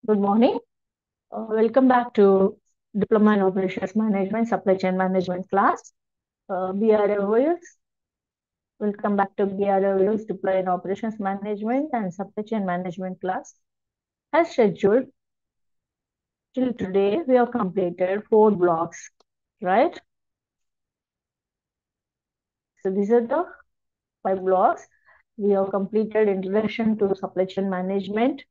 Good morning. Welcome back to Diploma in Operations Management, Supply Chain Management class. BROs. Welcome back to BROs, Diploma in Operations Management and Supply Chain Management class. As scheduled, till today we have completed 4 blocks, right? So these are the 5 blocks. We have completed introduction to supply chain management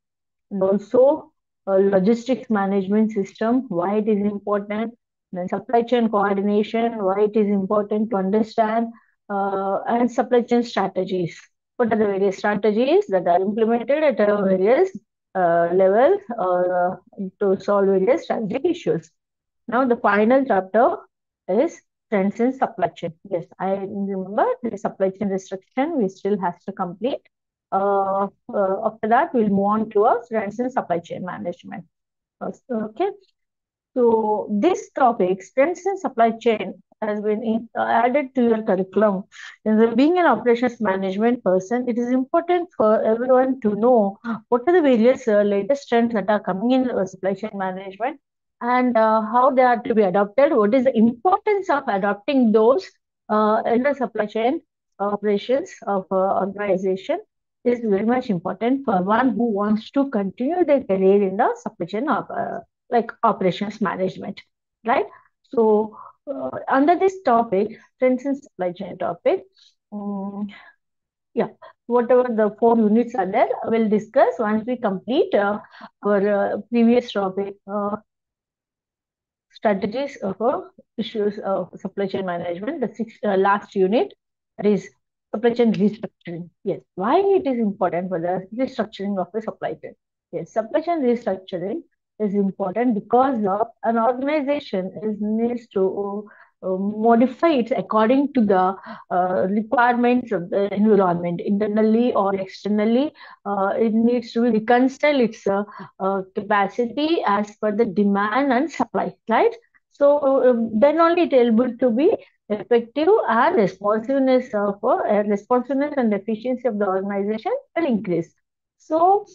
and also logistics management system, why it is important, then supply chain coordination, why it is important to understand, and supply chain strategies. What are the various strategies that are implemented at various levels to solve various strategic issues. Now, the final chapter is trends in supply chain. Yes, I remember the supply chain restriction we still has to complete. After that, we'll move on to our trends in supply chain management. Okay. So this topic, trends in supply chain, has been added to your curriculum. Being an operations management person, it is important for everyone to know what are the various latest trends that are coming in supply chain management and how they are to be adopted. What is the importance of adopting those in the supply chain operations of organization is very much important for one who wants to continue their career in the supply chain of like operations management, right? So under this topic, trends in supply chain topic, yeah, whatever the 4 units are there, we'll discuss once we complete our previous topic, strategies of issues of supply chain management. The last unit is supply chain restructuring. Yes, why it is important for the restructuring of the supply chain? Yes, supply chain restructuring is important because of an organization needs to modify it according to the requirements of the environment, internally or externally. It needs to reconcile its capacity as per the demand and supply, right? So then only it is able to be effective and responsiveness and efficiency of the organization will increase. So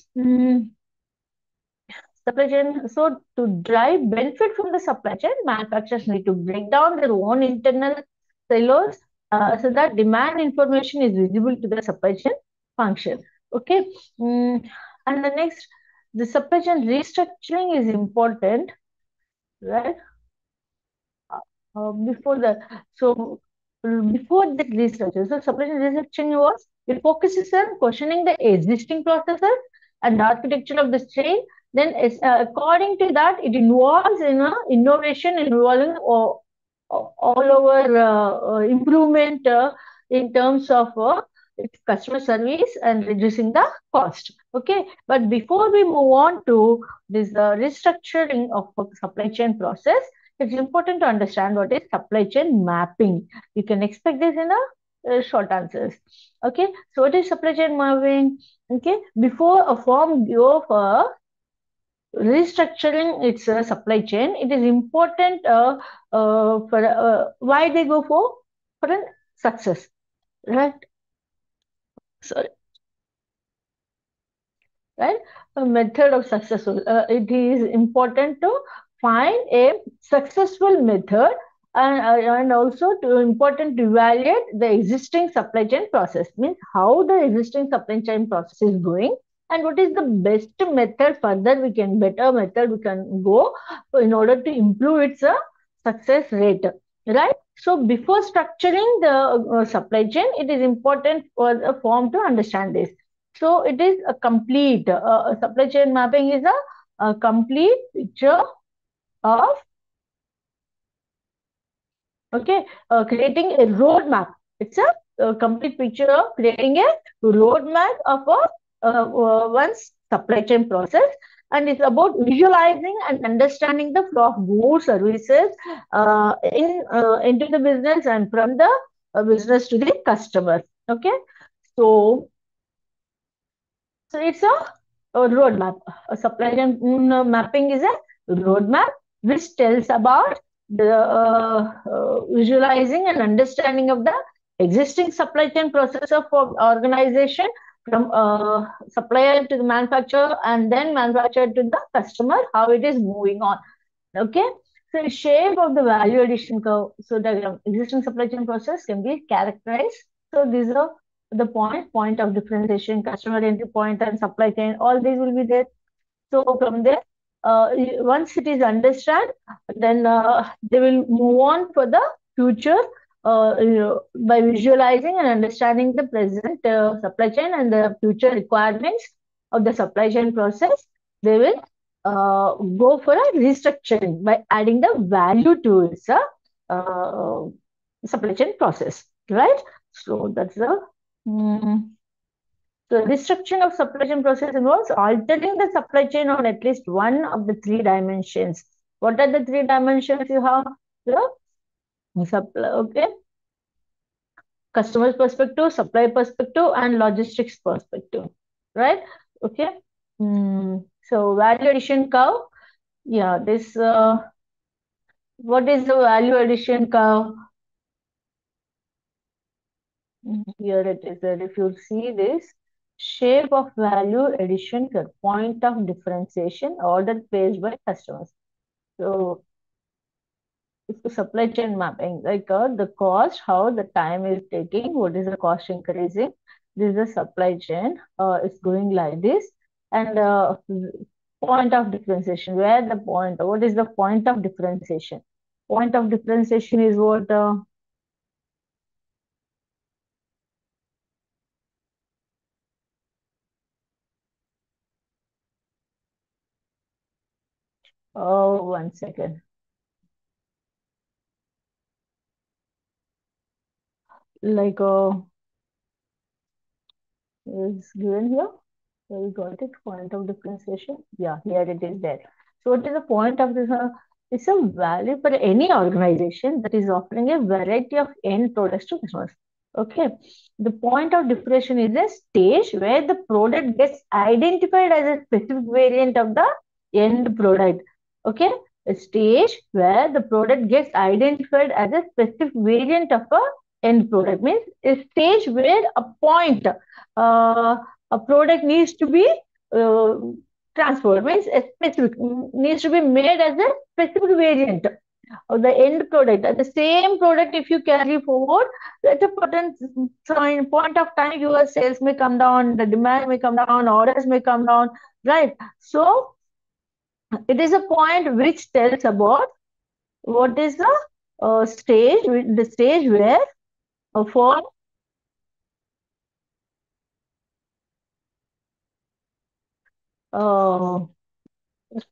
supply chain. So to drive benefit from the supply chain, manufacturers need to break down their own internal silos so that demand information is visible to the supply chain function. Okay. And the next, the supply chain restructuring is important, right? Before the so before the restructuring, so supply chain restructuring was it focuses on questioning the existing processes and the architecture of the chain. Then, according to that, it involves in innovation involving all over improvement in terms of customer service and reducing the cost. Okay, but before we move on to this restructuring of supply chain process, it's important to understand what is supply chain mapping. You can expect this in a short answers. Okay, so what is supply chain mapping? Okay, before a firm go for restructuring its supply chain, it is important for why they go for a success, right? Sorry, right? A method of successful. It is important to find a successful method and also to important to evaluate the existing supply chain process. Means how the existing supply chain process is going and what is the best method further better method we can go in order to improve its success rate, right? So before structuring the supply chain, it is important for the firm to understand this. So it is a complete supply chain mapping is a complete picture of creating a roadmap. It's a complete picture of creating a roadmap of one's supply chain process, and it's about visualizing and understanding the flow of goods, services into the business and from the business to the customer. Okay, so it's a roadmap. A supply chain mapping is a roadmap which tells about the visualizing and understanding of the existing supply chain process of organization from supplier to the manufacturer and then manufacturer to the customer, how it is moving on. Okay, so shape of the value addition curve. So the existing supply chain process can be characterized. So these are the point of differentiation, customer entry point, and supply chain. All these will be there. So from there, once it is understood, then they will move on for the future, by visualizing and understanding the present supply chain and the future requirements of the supply chain process. They will go for a restructuring by adding the value to its uh, supply chain process, right? So that's the mm, so restructuring of supply chain process involves altering the supply chain on at least one of the three dimensions. What are the three dimensions you have? Supply, okay, customer perspective, supply perspective, and logistics perspective, right? Okay. So value addition curve. Yeah, this what is the value addition curve? Here it is there. If you see this shape of value addition curve, point of differentiation, order placed by customers. So it's the supply chain mapping, like the cost, how the time is taking, what is the cost increasing. This is the supply chain. It's going like this, and point of differentiation. Where the point? What is the point of differentiation? Point of differentiation is what? Oh, 1 second. Like is given here. So we got it, point of differentiation. Yeah, here it is there. So what is the point of this? It's a value for any organization that is offering a variety of end products to customers. Okay. The point of differentiation is a stage where the product gets identified as a specific variant of the end product. Okay. A stage where the product gets identified as a specific variant of a end product means a stage where a point a product needs to be uh, transferred means a specific needs to be made as a specific variant of the end product. The same product, if you carry forward, at a certain point of time, your sales may come down, the demand may come down, orders may come down, right? So it is a point which tells about what is the stage where for uh,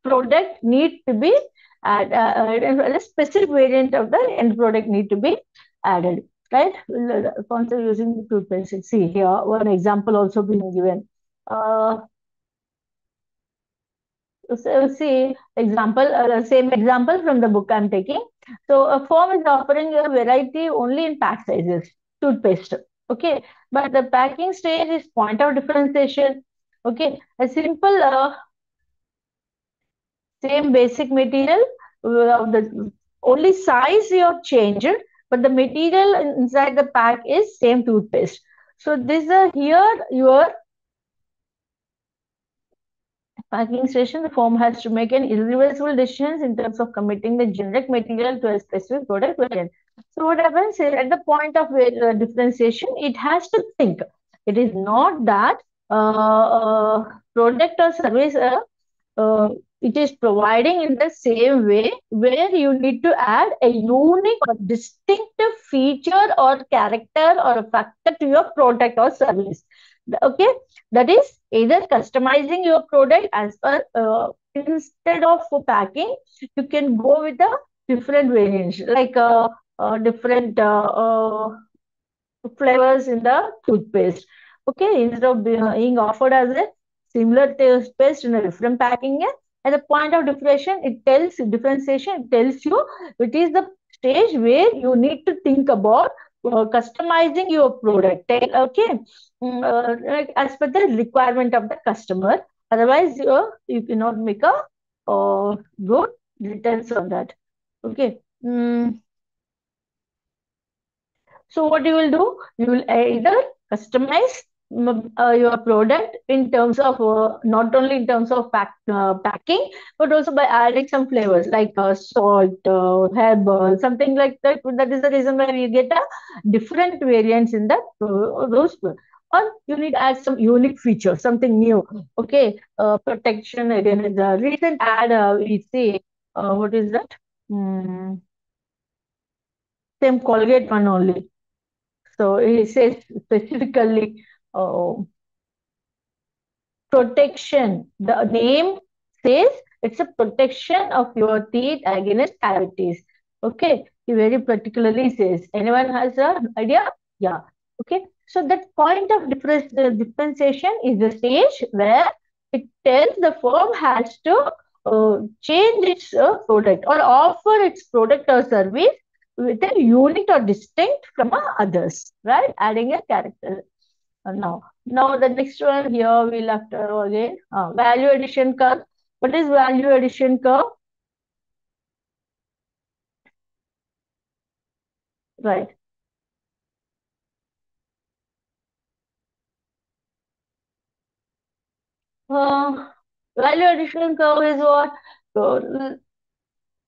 product need to be a specific variant of the end product need to be added, right? Concept using the toothpaste. See here, one example also being given. So see example, same example from the book I'm taking. So a firm is offering a variety only in pack sizes, toothpaste. Okay, but the packing stage is point of differentiation. Okay, a simple same basic material, the only size you have changed, but the material inside the pack is same toothpaste. So this here your packing station, the firm has to make an irreversible decisions in terms of committing the generic material to a specific product variant. So what happens is at the point of differentiation, it has to think. It is not that product or service uh, it is providing in the same way where you need to add a unique or distinctive feature or character or a factor to your product or service. Okay, that is either customizing your product as per instead of packing, you can go with a different variants like different flavors in the toothpaste. Okay, instead of being offered as a similar toothpaste in a different packing, at the point of differentiation, it tells you it is the stage where you need to think about customizing your product. Okay, like as per the requirement of the customer. Otherwise, you cannot make a good returns on that. Okay. So what you will do? You will either customize your product in terms of not only in terms of packing, but also by adding some flavors like salt, herbal, something like that. That is the reason why you get a different variants in that those. Or you need to add some unique feature, something new. Okay, protection again. The recent ad we see, what is that? Mm, same Colgate one only. So it says specifically. Protection. The name says it's a protection of your teeth against cavities. Okay, he very particularly says. Anyone has an idea? Yeah. Okay. So that point of differentiation is the stage where it tells the firm has to change its product or offer its product or service with a unique or distinct from others, right? Adding a character. Now the next one here we'll have to again value addition curve. What is value addition curve? Right. Uh, Value addition curve is uh,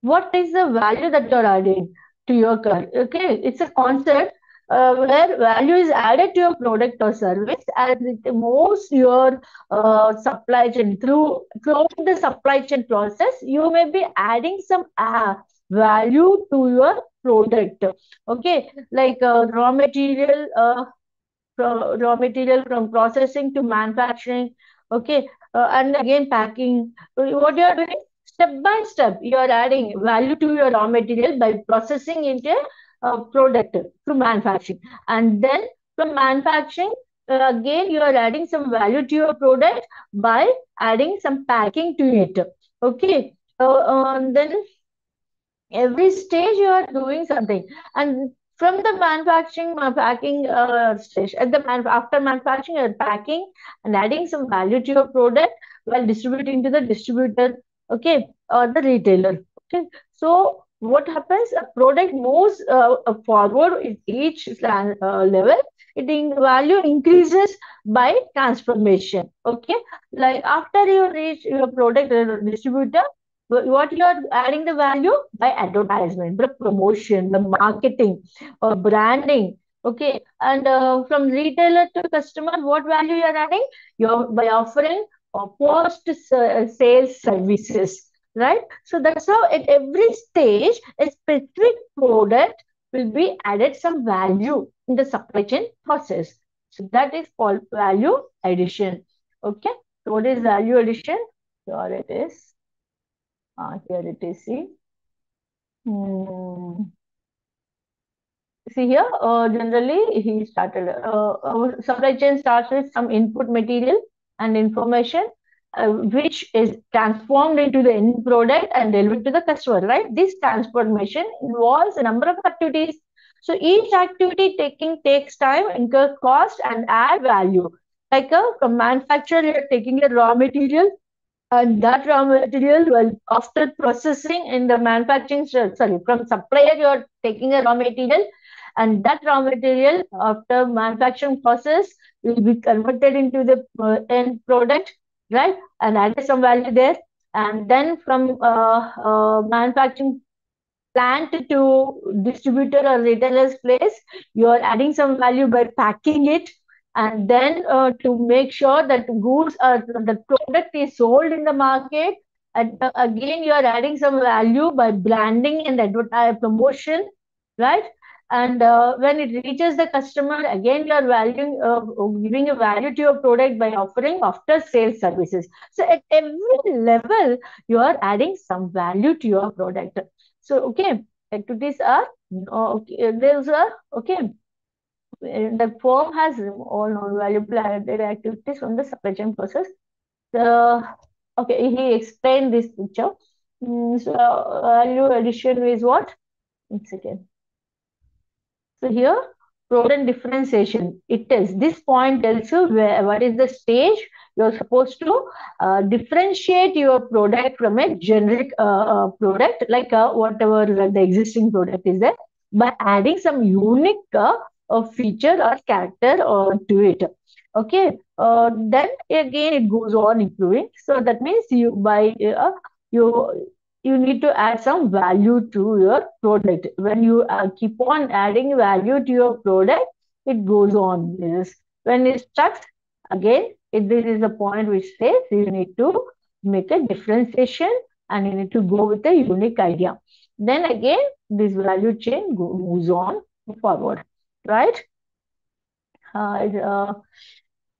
what is the value that you're adding to your car. Okay, it's a concept where value is added to your product or service as it moves your supply chain throughout the supply chain process. You may be adding some value to your product. Okay, like raw material raw material from processing to manufacturing. Okay, and again packing. What you are doing step by step, you are adding value to your raw material by processing into a product through manufacturing, and then from manufacturing. Again, you are adding some value to your product by adding some packing to it. Okay, then every stage you are doing something, and from the manufacturing packing stage at the after manufacturing you're packing and adding some value to your product while distributing to the distributor, okay, or the retailer. Okay, so what happens, a product moves forward in each level. Value increases by transformation. Okay, like after you reach your product distributor, what you are adding the value by advertisement, the promotion, the marketing, or branding. Okay, and from retailer to customer, what value you are adding? You're by offering post sales services, right? So that's how at every stage a specific product will be added some value in the supply chain process. So that is called value addition. Okay, so what is value addition? Here it is. Here it is. See, hmm. See here. Generally, he started. Our supply chain starts with some input material and information, which is transformed into the end product and delivered to the customer. Right. This transformation involves a number of activities. So each activity taking takes time, incur cost, and add value. Like from manufacturer, you're taking a raw material, and that raw material, well, after processing in the manufacturing, sorry, from supplier, you're taking a raw material, and that raw material, after manufacturing process, will be converted into the end product, right? And added some value there. And then from manufacturing plant to distributor or retailer's place, you are adding some value by packing it, and then to make sure that goods or the product is sold in the market. And again, you are adding some value by branding and advertise promotion, right? And when it reaches the customer, again, you are valuing, giving a value to your product by offering after sales services. So at every level, you are adding some value to your product. So, okay, activities are, okay, those are, okay, the firm has all non-valuable added activities from the supply chain process. The, okay, he explained this picture. So, value addition is what? One second. So here, product differentiation. It tells this point tells you what is the stage you're supposed to differentiate your product from a generic product, like whatever the existing product is there, by adding some unique feature or character to it. Okay, then again it goes on improving. So that means you you need to add some value to your product. When you keep on adding value to your product, it goes on. This when it starts again, this is the point which says you need to make a differentiation and you need to go with a unique idea. Then again, this value chain moves on forward, right? Uh,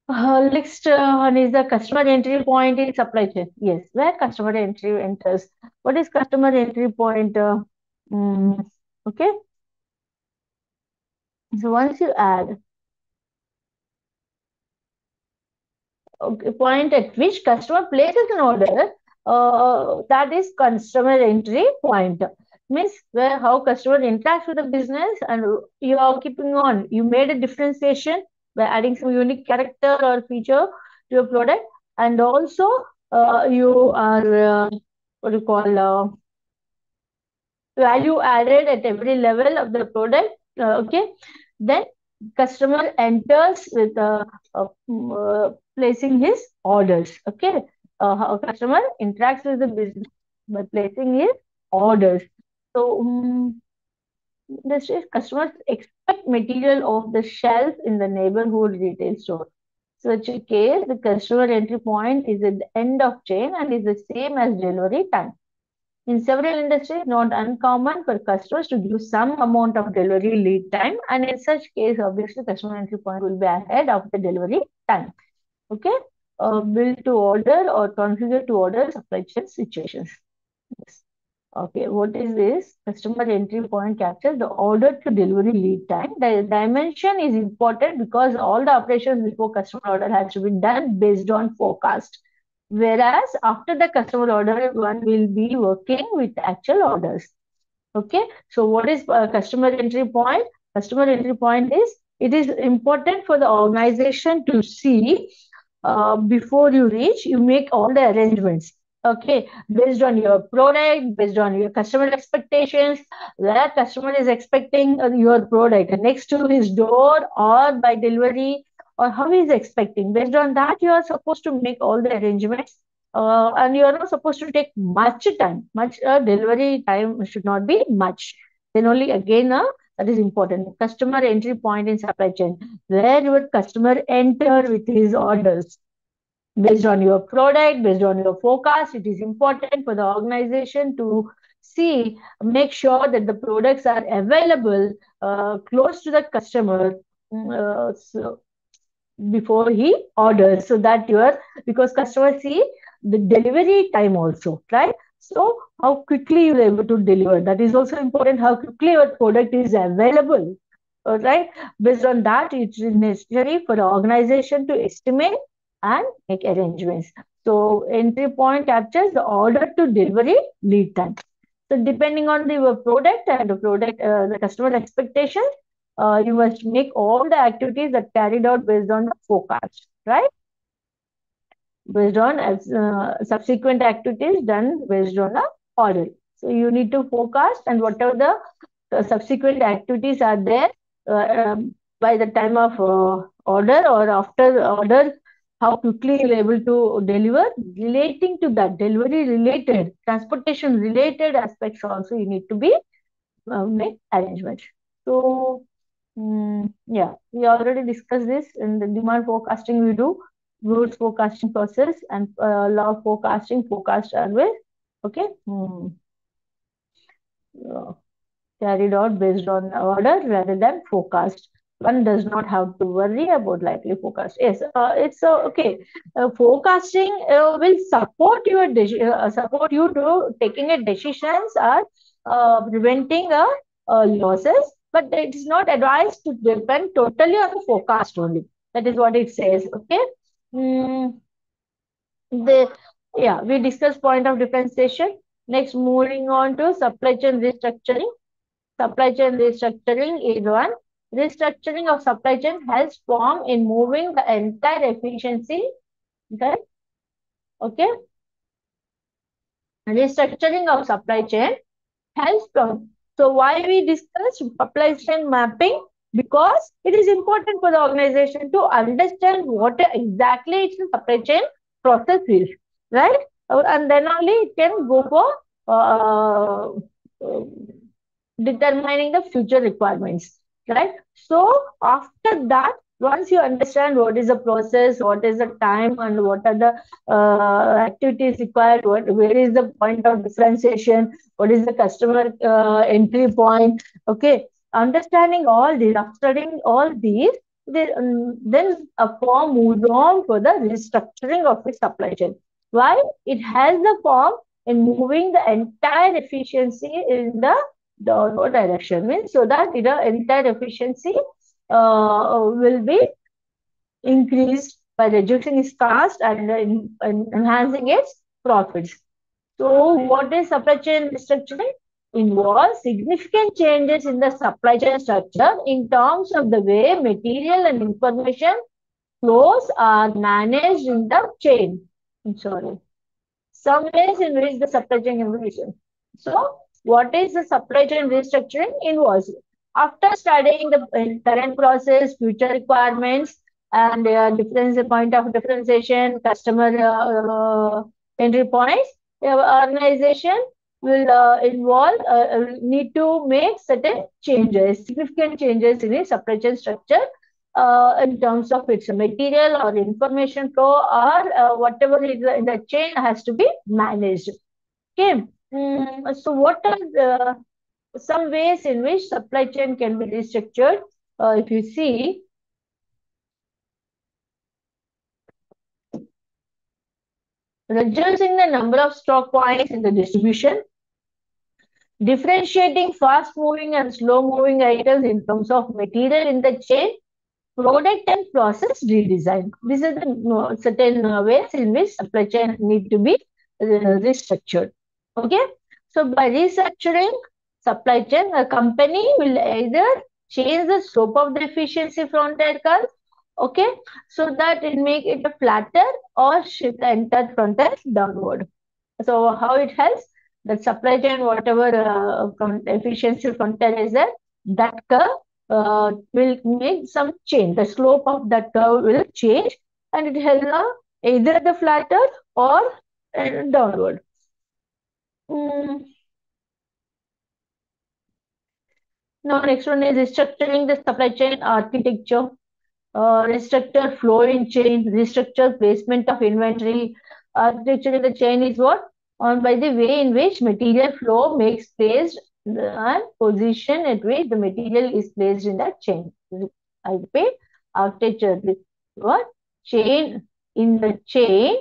next one is the customer entry point in supply chain. Yes, where customer entry enters. What is customer entry point? Mm, okay, so once you add okay, point at which customer places an order, that is customer entry point. Means where how customer interacts with the business, and you are keeping on. You made a differentiation by adding some unique character or feature to your product, and also you are what do you call value added at every level of the product. Okay, then customer enters with placing his orders. Okay, how customer interacts with the business by placing his orders. So this is customers expect material off the shelf in the neighborhood retail store. Such a case, the customer entry point is at the end of chain and is the same as delivery time. In several industries, not uncommon for customers to give some amount of delivery lead time, and in such case, obviously, customer entry point will be ahead of the delivery time. Okay, build to order or configure to order supply chain situations. Yes. Okay, what is this? Customer entry point captures the order to delivery lead time. The dimension is important because all the operations before customer order has to be done based on forecast. Whereas after the customer order, one will be working with actual orders. Okay, so what is customer entry point? Customer entry point is it is important for the organization to see before you reach, you make all the arrangements. Okay, based on your product, based on your customer expectations, where customer is expecting your product next to his door or by delivery, or how he is expecting. Based on that, you are supposed to make all the arrangements and you are not supposed to take much time. Much delivery time should not be much. Then only again, that is important. Customer entry point in supply chain, where your customer enter with his orders. Based on your product, based on your forecast, it is important for the organization to see, make sure that the products are available close to the customer. So before he orders so that your because customers see the delivery time also, right? So how quickly you're able to deliver, that is also important. How quickly your product is available, all right? Based on that, it is necessary for the organization to estimate and make arrangements. So entry point captures the order to delivery lead time. So depending on the product and the customer expectations, you must make all the activities that carried out based on the forecast, right? Based on subsequent activities done based on the order. So you need to forecast and whatever the subsequent activities are there by the time of order or after order, how quickly you're able to deliver. Relating to that, delivery related, transportation related aspects also you need to be make arrangements. So yeah, we already discussed this in the demand forecasting. We do goods forecasting process and law of forecasting, forecast always. Okay, uh, carried out based on order rather than forecast. One does not have to worry about likely forecast. Yes, it's okay. Forecasting will support your support you to taking a decisions or preventing losses, but it is not advised to depend totally on the forecast only. That is what it says. Okay. Mm, the yeah, we discussed point of differentiation. Next, moving on to supply chain restructuring. Supply chain restructuring is one. Restructuring of supply chain helps firm in moving the entire efficiency. Okay. Okay. Restructuring of supply chain helps firm. So why we discussed supply chain mapping? because it is important for the organization to understand what exactly its supply chain process is, right? And then only it can go for uh, determining the future requirements, right? So after that, once you understand what is the process, what is the time, and what are the activities required, where is the point of differentiation, what is the customer entry point, okay, understanding all these, after studying all these, then a firm moves on for the restructuring of its supply chain. Why? It has the firm in moving the entire efficiency in the downward direction, means so that the entire efficiency will be increased by reducing its cost and enhancing its profits. So, what is supply chain restructuring? Involves significant changes in the supply chain structure in terms of the way material and information flows are managed in the chain. I'm sorry. Some ways in which the supply chain information. So, what is the supply chain restructuring involves? After studying the current process, future requirements, and difference point of differentiation, customer entry points, the organization will involve need to make certain changes, significant changes in its supply chain structure in terms of its material or information flow or whatever is in the chain has to be managed. Okay. So, what are some ways in which supply chain can be restructured? If you see, reducing the number of stock points in the distribution, differentiating fast moving and slow moving items in terms of material in the chain, product and process redesign. These are the certain ways in which supply chain need to be restructured. Okay, so by restructuring supply chain, a company will either change the scope of the efficiency frontier curve, okay, so that it make it a flatter or shift the entire frontier downward. So how it helps? The supply chain, whatever efficiency frontier is there, that curve will make some change. The slope of that curve will change, and it has either the flatter or downward. Mm. Now, next one is restructuring the supply chain architecture. Restructure flow in chain, restructure placement of inventory. Architecture in the chain is what? On by the way in which material flow makes place and position at which the material is placed in that chain. I repeat, architecture, what? Chain in the chain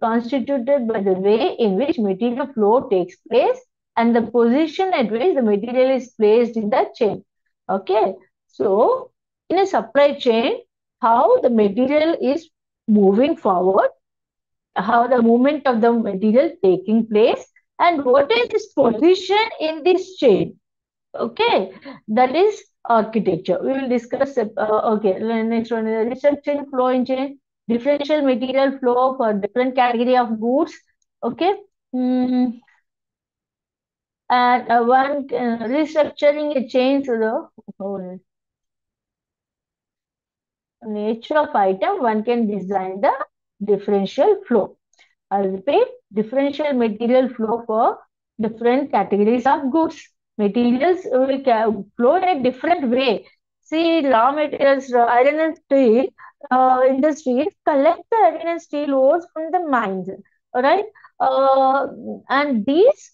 constituted by the way in which material flow takes place and the position at which the material is placed in the chain. Okay, so in a supply chain, how the material is moving forward, how the movement of the material taking place, and what is its position in this chain. Okay, that is architecture. We will discuss. Okay, next one is restructuring flow in chain, differential material flow for different category of goods. Okay, mm, and one restructuring a chain to the nature of item, one can design the differential flow. I'll repeat, differential material flow for different categories of goods. Materials will flow in a different way. See, raw materials, iron and steel industries collect the iron and steel ores from the mines, all right? And these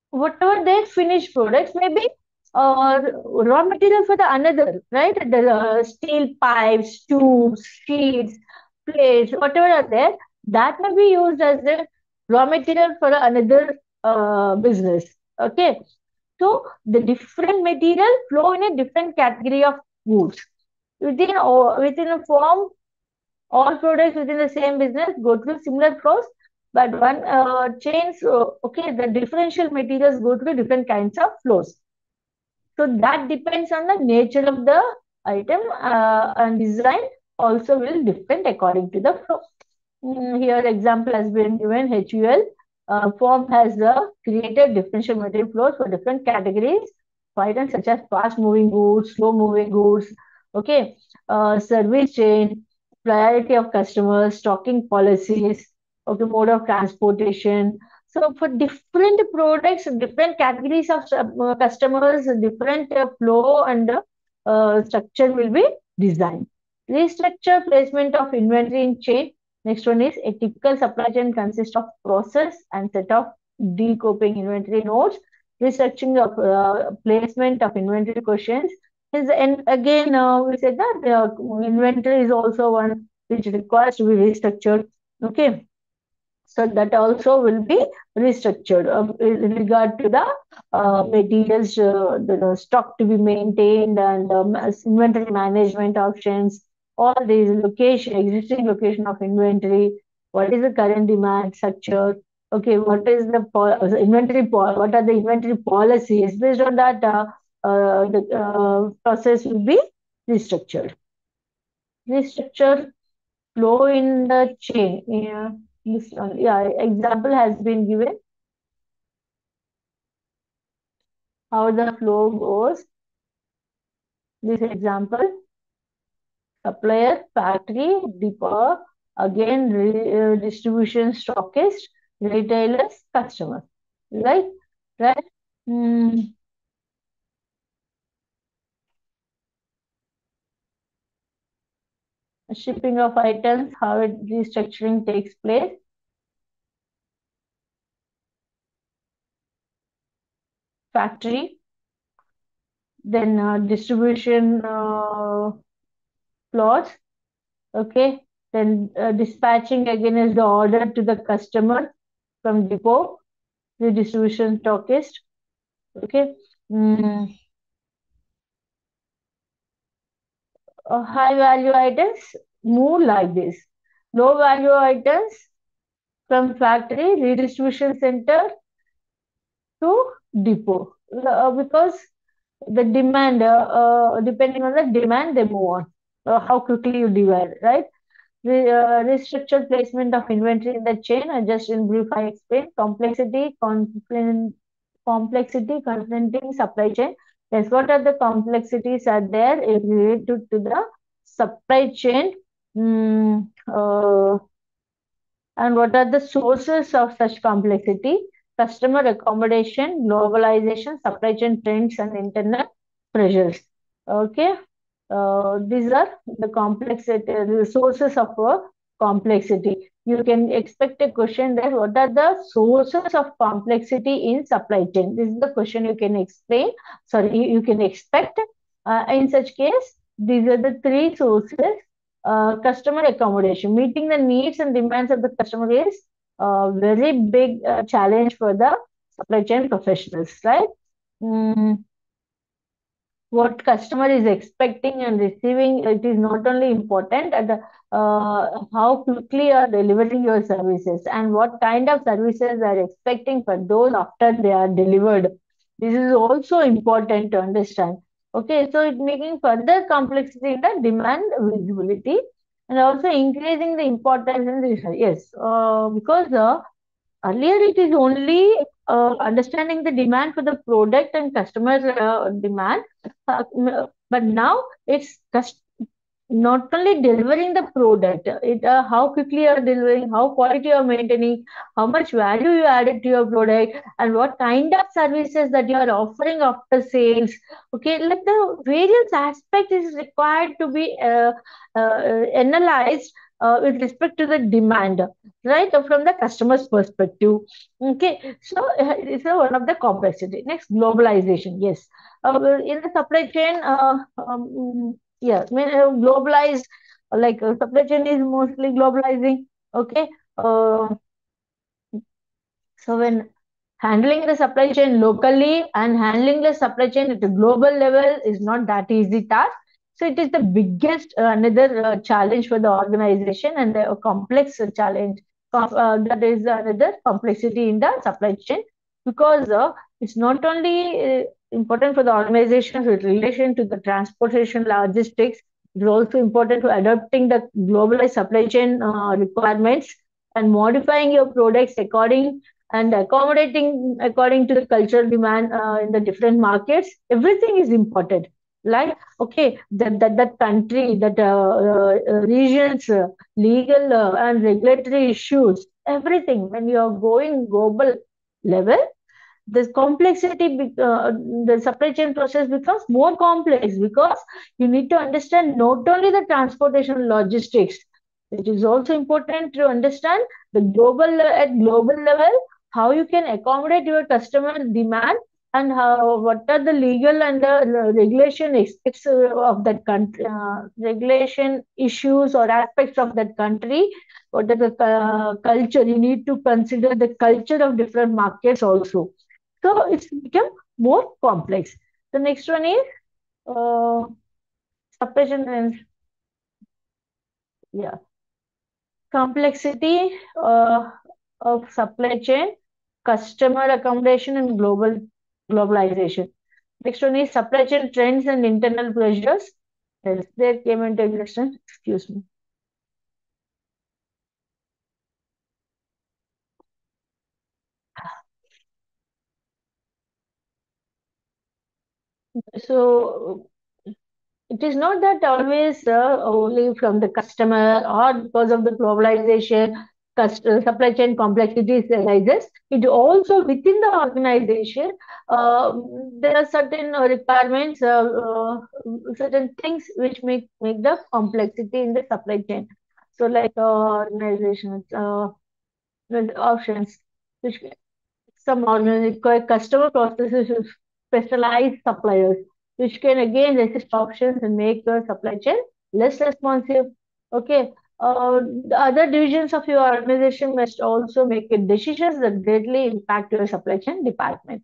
whatever their finished products may be raw material for the another, right? The steel pipes, tubes, sheets, plates, whatever are there, that may be used as the raw material for another business. Okay. So the different material flow in a different category of goods. Within a form, all products within the same business go through similar flows, but one chains, okay, the differential materials go through different kinds of flows. So that depends on the nature of the item and design also will different according to the flow. Here example has been given. HUL form has created differential material flows for different categories items such as fast moving goods, slow moving goods, okay, service chain, priority of customers, stocking policies, okay, mode of transportation. So for different products, different categories of customers, different flow and structure will be designed. Restructure placement of inventory in chain. Next one is a typical supply chain consists of process and set of decoping inventory nodes, restructuring of placement of inventory questions. Is and again we said that inventory is also one which requires to be restructured. Okay, so that also will be restructured in regard to the materials, the stock to be maintained, and inventory management options. All these location, existing location of inventory. What is the current demand structure? Okay, what is the what are the inventory policies? Based on that, the process will be restructured. Restructure flow in the chain. Yeah, example has been given how the flow goes. This example: supplier, factory, depot, again distribution stockist, retailers, customers. Right, right. Mm, shipping of items, how restructuring takes place. Factory, then distribution plots. Okay, then dispatching against the order to the customer from depot, the distribution stockist. Okay, mm, high value items move like this. Low value items from factory redistribution center to depot, because the demand, depending on the demand, they move on. How quickly you divide, right? Restructured placement of inventory in the chain. Just in brief, I explained complexity confronting supply chain. Yes, what are the complexities are there related to the supply chain? Mm, and what are the sources of such complexity? Customer accommodation, globalization, supply chain trends, and internal pressures. Okay, these are the complexity, the sources of complexity. You can expect a question that what are the sources of complexity in supply chain? This is the question you can explain. Sorry, you can expect. In such case, these are the three sources. Customer accommodation, meeting the needs and demands of the customer is a very big challenge for the supply chain professionals, right? Mm, what customer is expecting and receiving, it is not only important at how quickly you are delivering your services and what kind of services are expecting for those after they are delivered. This is also important to understand. Okay, so it making further complexity in the demand visibility and also increasing the importance in the yes, because earlier, it is only understanding the demand for the product and customer demand, but now it's not only delivering the product, how quickly you are delivering, how quality you are maintaining, how much value you added to your product, and what kind of services that you are offering after sales. Okay, like the various aspects is required to be analyzed with respect to the demand, right, from the customer's perspective. Okay, so it's one of the complexity. Next, globalization. Yes, in the supply chain, yes, globalized, like supply chain is mostly globalizing. Okay, uh, so when handling the supply chain locally and handling the supply chain at a global level is not that easy task. So it is the biggest another challenge for the organization and a complex challenge. That is another complexity in the supply chain because it's not only important for the organization with relation to the transportation logistics. It's also important to adapting the globalized supply chain requirements and modifying your products according and accommodating according to the cultural demand in the different markets. Everything is important. Like, okay, that country, that regions, legal and regulatory issues, everything. When you are going global level, the complexity, the supply chain process becomes more complex because you need to understand not only the transportation logistics. It is also important to understand the global at global level how you can accommodate your customer demand, and how what are the legal and the regulation aspects of that country, regulation issues or aspects of that country. What are the culture? You need to consider the culture of different markets also, so it's become more complex. The next one is uh, suppression and, yeah, complexity of supply chain, customer accommodation, and globalization. Next one is supply chain trends and internal pressures. Yes, there came into existence. Excuse me. So it is not that always only from the customer or because of the globalization, supply chain complexities arises. It also within the organization, uh, there are certain requirements, certain things which make the complexity in the supply chain. So, like organizations, with options, which some organic customer processes with specialized suppliers, which can again resist options and make your supply chain less responsive. Okay. The other divisions of your organization must also make decisions that greatly impact your supply chain department.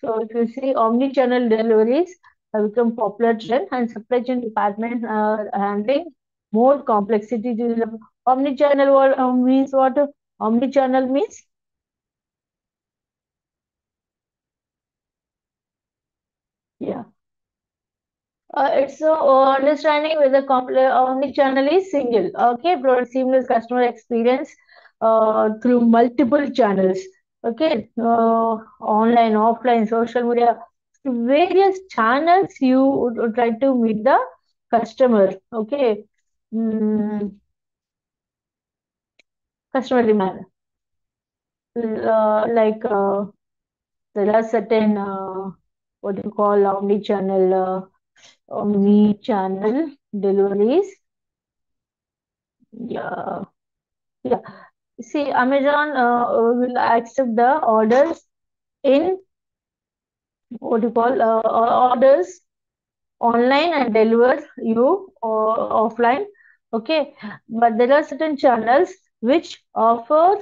So if you see omni-channel deliveries have become popular trend, and supply chain departments are handling more complexity. Omni-channel means what? Omni-channel means, yeah. It's understanding whether omni-channel is single. Okay, provide seamless customer experience through multiple channels. Okay, online, offline, social media, various channels you would try to meet the customer. Okay, customer demand. Like there are certain what you call omni-channel deliveries. Yeah. Yeah, see, Amazon will accept the orders in what you call orders online and deliver you offline. Okay, but there are certain channels which offer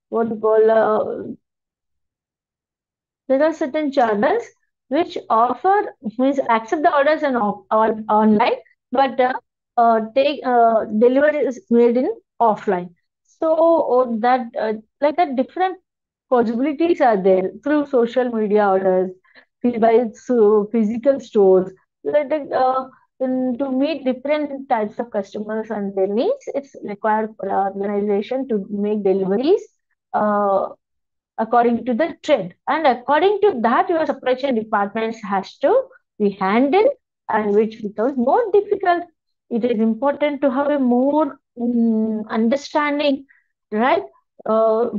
what you call there are certain channels which offer means accept the orders and online, but take delivery is made in offline. So that like that different possibilities are there through social media orders, by physical stores. Like that, to meet different types of customers and their needs, it's required for our organization to make deliveries uh, according to the trend. And according to that, your supply chain departments has to be handled, and which becomes more difficult. It is important to have a more understanding, right? Uh,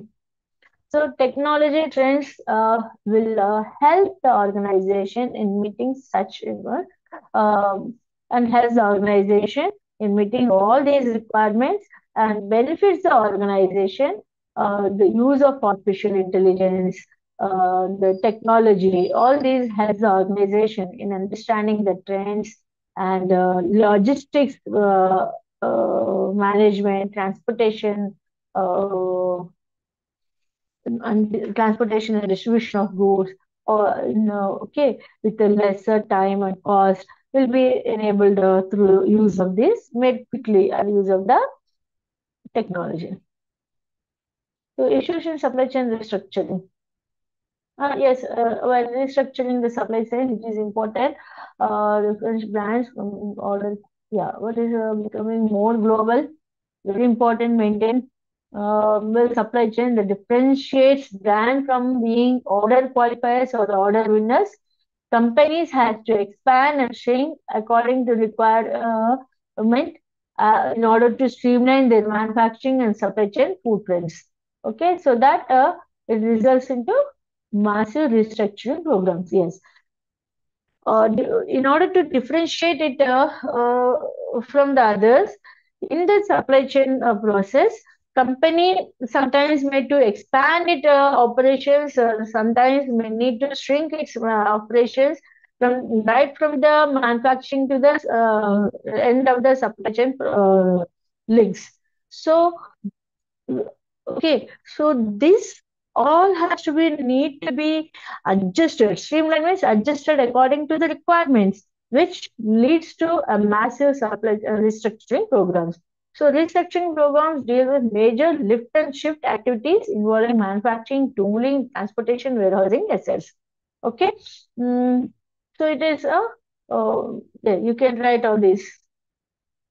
so technology trends will help the organization in meeting such and helps the organization in meeting all these requirements, and benefits the organization. The use of artificial intelligence, the technology, all these helps the organization in understanding the trends, and logistics management, transportation. And transportation and distribution of goods, or okay, with a lesser time and cost, will be enabled through use of this made quickly and use of the technology. So issues in supply chain restructuring. Yes, while restructuring the supply chain, it is important. The French brands from order, yeah, what is becoming more global, very important, maintain. well, supply chain that differentiates brand from being order qualifiers or order winners. Companies have to expand and shrink according to requirement in order to streamline their manufacturing and supply chain footprints. Okay, so that it results into massive restructuring programs. Yes, in order to differentiate it from the others in the supply chain process, company sometimes may to expand its operations, sometimes may need to shrink its operations from right from the manufacturing to the end of the supply chain links. So okay, so this all has to be need to be adjusted. Streamline means adjusted according to the requirements, which leads to a massive supply restructuring programs. So restructuring programs deal with major lift and shift activities involving manufacturing, tooling, transportation, warehousing, assets. Okay, so it is a yeah, you can write all these.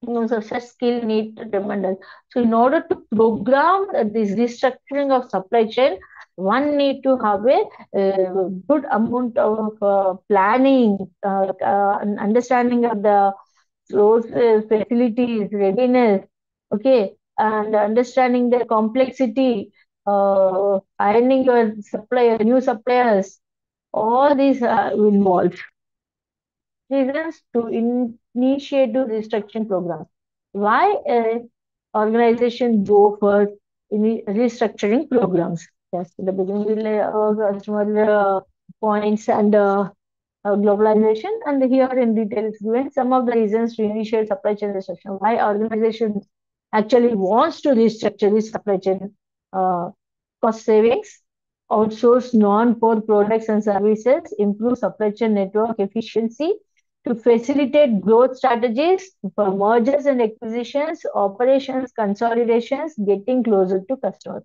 So such skill need tremendous. So in order to program this restructuring of supply chain, one need to have a good amount of planning, and understanding of the sources, facilities, readiness, okay, and understanding the complexity, finding your supplier, new suppliers, all these involved reasons to initiate the restructuring programs. Why organizations go for restructuring programs? Yes, in the beginning, we'll customer points and globalization, and here in detail is given some of the reasons to initiate supply chain restructuring. Why organization actually wants to restructure this supply chain uh, cost savings, outsource non-core products and services, improve supply chain network efficiency to facilitate growth strategies for mergers and acquisitions, operations consolidations, getting closer to customers.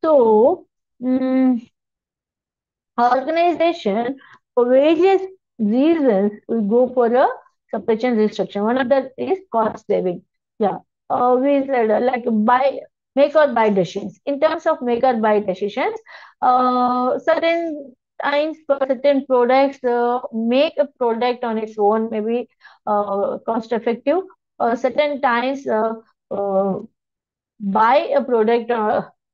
So, mm, organization for various reasons will go for a supply chain restriction. One of that is cost saving. Yeah, we said like buy make or buy decisions. In terms of make or buy decisions, certain times for certain products, make a product on its own maybe cost effective. Certain times uh, buy a product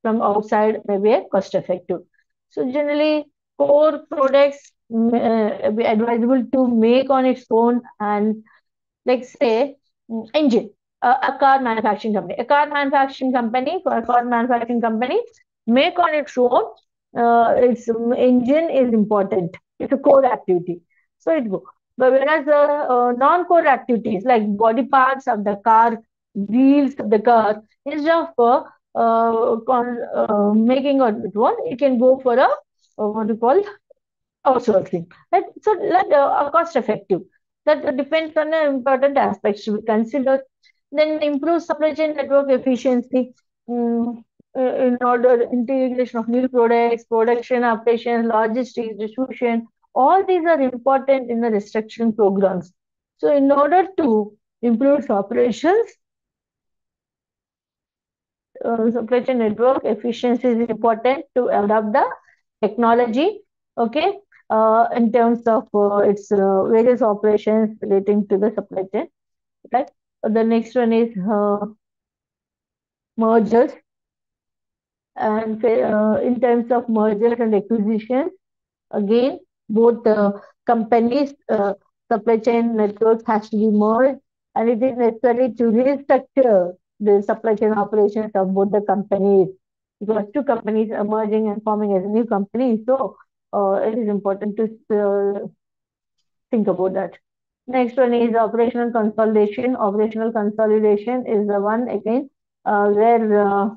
from outside may be cost effective. So generally, core products be advisable to make on its own, and like say engine, a car manufacturing company, for a car manufacturing company make on its own, its engine is important, it's a core activity, so it go. But whereas non-core activities like body parts of the car, wheels of the car, instead of making on its own, it can go for a what you call outsourcing. Right? So let cost effective. That depends on the important aspects to be considered. Then improve supply chain network efficiency, mm, in order integration of new products, production, operations, logistics, distribution. All these are important in the restructuring programs. So in order to improve operations, supply chain network efficiency is important to adopt the technology, okay, in terms of its various operations relating to the supply chain, right? The next one is mergers, and in terms of mergers and acquisitions, again, both companies' supply chain networks has to be merged, and it is necessary to restructure the supply chain operations of both the companies, because two companies are merging and forming as a new company. So it is important to think about that. Next one is operational consolidation. Operational consolidation is the one again where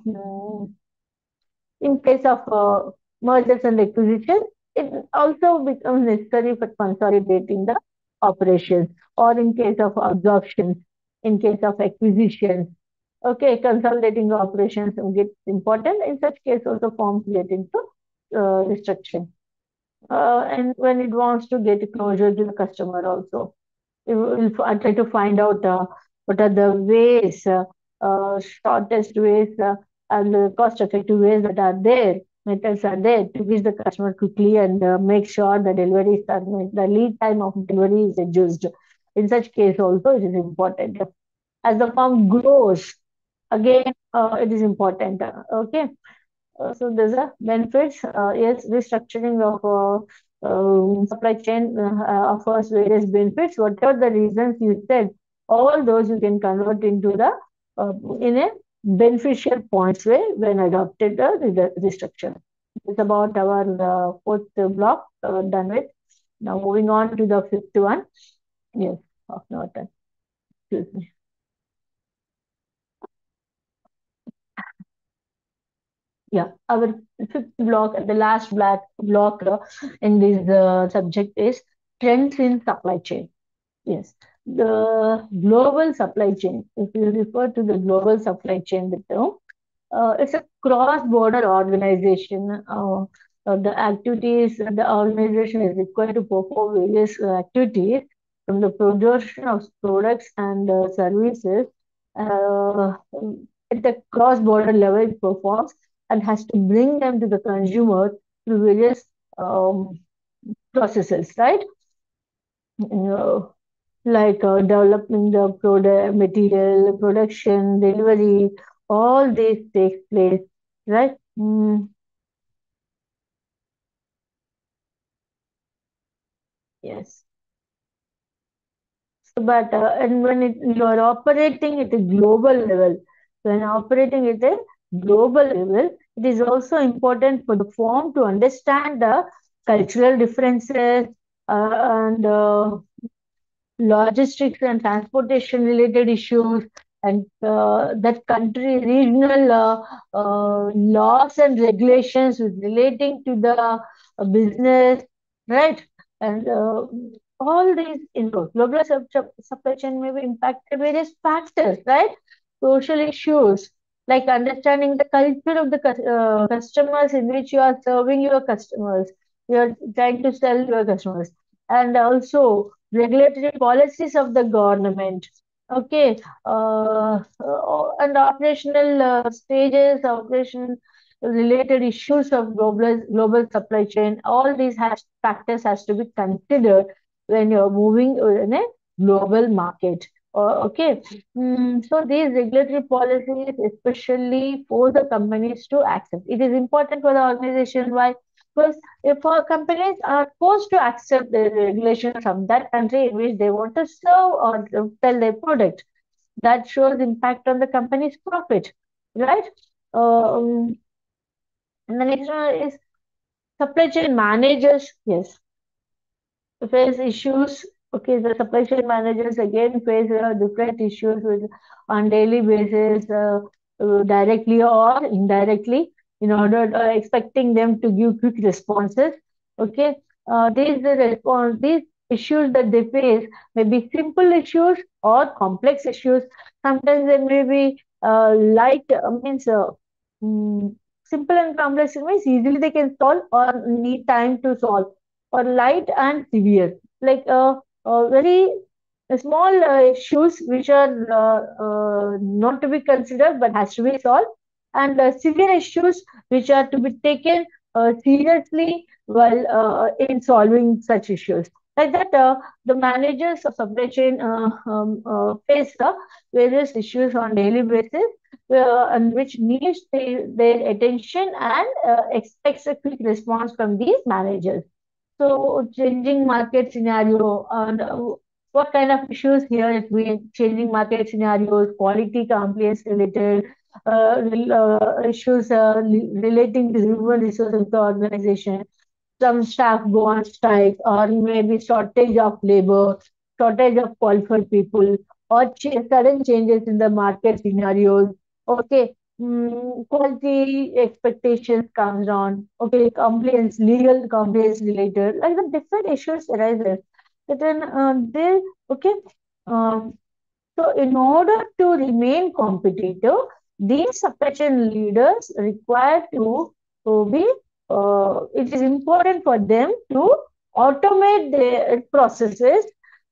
in case of mergers and acquisitions, it also becomes necessary for consolidating the operations, or in case of absorptions, in case of acquisitions. Okay, consolidating the operations gets important. In such case, also firms get into restructuring. And when it wants to get closer to the customer also, it will try to find out what are the ways, shortest ways and the cost-effective ways that are there, methods are there to reach the customer quickly and make sure the deliveries are made, the lead time of delivery is reduced. In such case, also it is important. As the firm grows, again, it is important. Okay. So there's a benefits. Yes, restructuring of supply chain offers various benefits. Whatever the reasons you said, all those you can convert into the in a beneficial points way when adopted the restructure. It's about our fourth block done with. Now moving on to the fifth one. Yes, half an hour time. Excuse me. Yeah, our fifth block, the last block in this subject is trends in supply chain. Yes, the global supply chain. If you refer to the global supply chain, the term, it's a cross-border organization. The activities the organization is required to perform various activities from the production of products and services uh, at the cross-border level it performs and has to bring them to the consumer through various um, processes, right? Uh, like developing the product, material, production, delivery, all these takes place, right? Yes. So, but and when you are operating at a global level, when operating at a global level, it is also important for the firm to understand the cultural differences and logistics and transportation related issues and that country regional laws and regulations with relating to the business, right? And all these involved global supply chain may be impacted various factors, right? Social issues like understanding the culture of the customers in which you are serving your customers, you are trying to sell your customers, and also regulatory policies of the government. Okay, and operational stages, operation related issues of global supply chain. All these factors has to be considered when you're moving in a global market. Okay, so these regulatory policies especially force the companies to accept. It is important for the organization. Why? Because if our companies are forced to accept the regulations from that country in which they want to serve or sell their product, that shows impact on the company's profit, right? Um, and the next one is supply chain managers. Yes, face issues. Okay, the supply chain managers again face different issues with on daily basis, directly or indirectly, in order expecting them to give quick responses. Okay, these issues that they face may be simple issues or complex issues. Sometimes they may be light means simple and complex means easily they can solve or need time to solve, or light and severe, like very small issues which are not to be considered but has to be solved, and severe issues which are to be taken seriously while in solving such issues. Like that, the managers of supply chain face various issues on daily basis, and which needs their attention and expects a quick response from these managers. So changing market scenario and what kind of issues here it we changing market scenarios, quality compliance related issues relating to human resources of the organization. Some staff go on strike, or maybe shortage of labor, shortage of qualified people, or sudden changes in the market scenarios. Okay, quality expectations comes down. Okay, compliance, legal compliance related, like the different issues arises. But then they okay. Um, so, in order to remain competitive, these supply chain leaders require to be, it is important for them to automate their processes,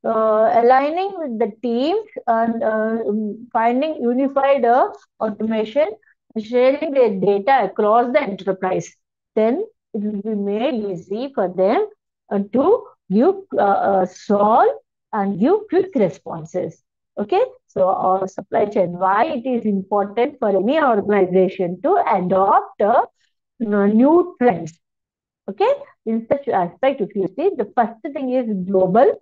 aligning with the teams and finding unified automation sharing their data across the enterprise. Then it will be made easy for them to give solve and give quick responses. Okay, so our supply chain, why it is important for any organization to adopt new trends. Okay, in such aspect, if you see, the first thing is global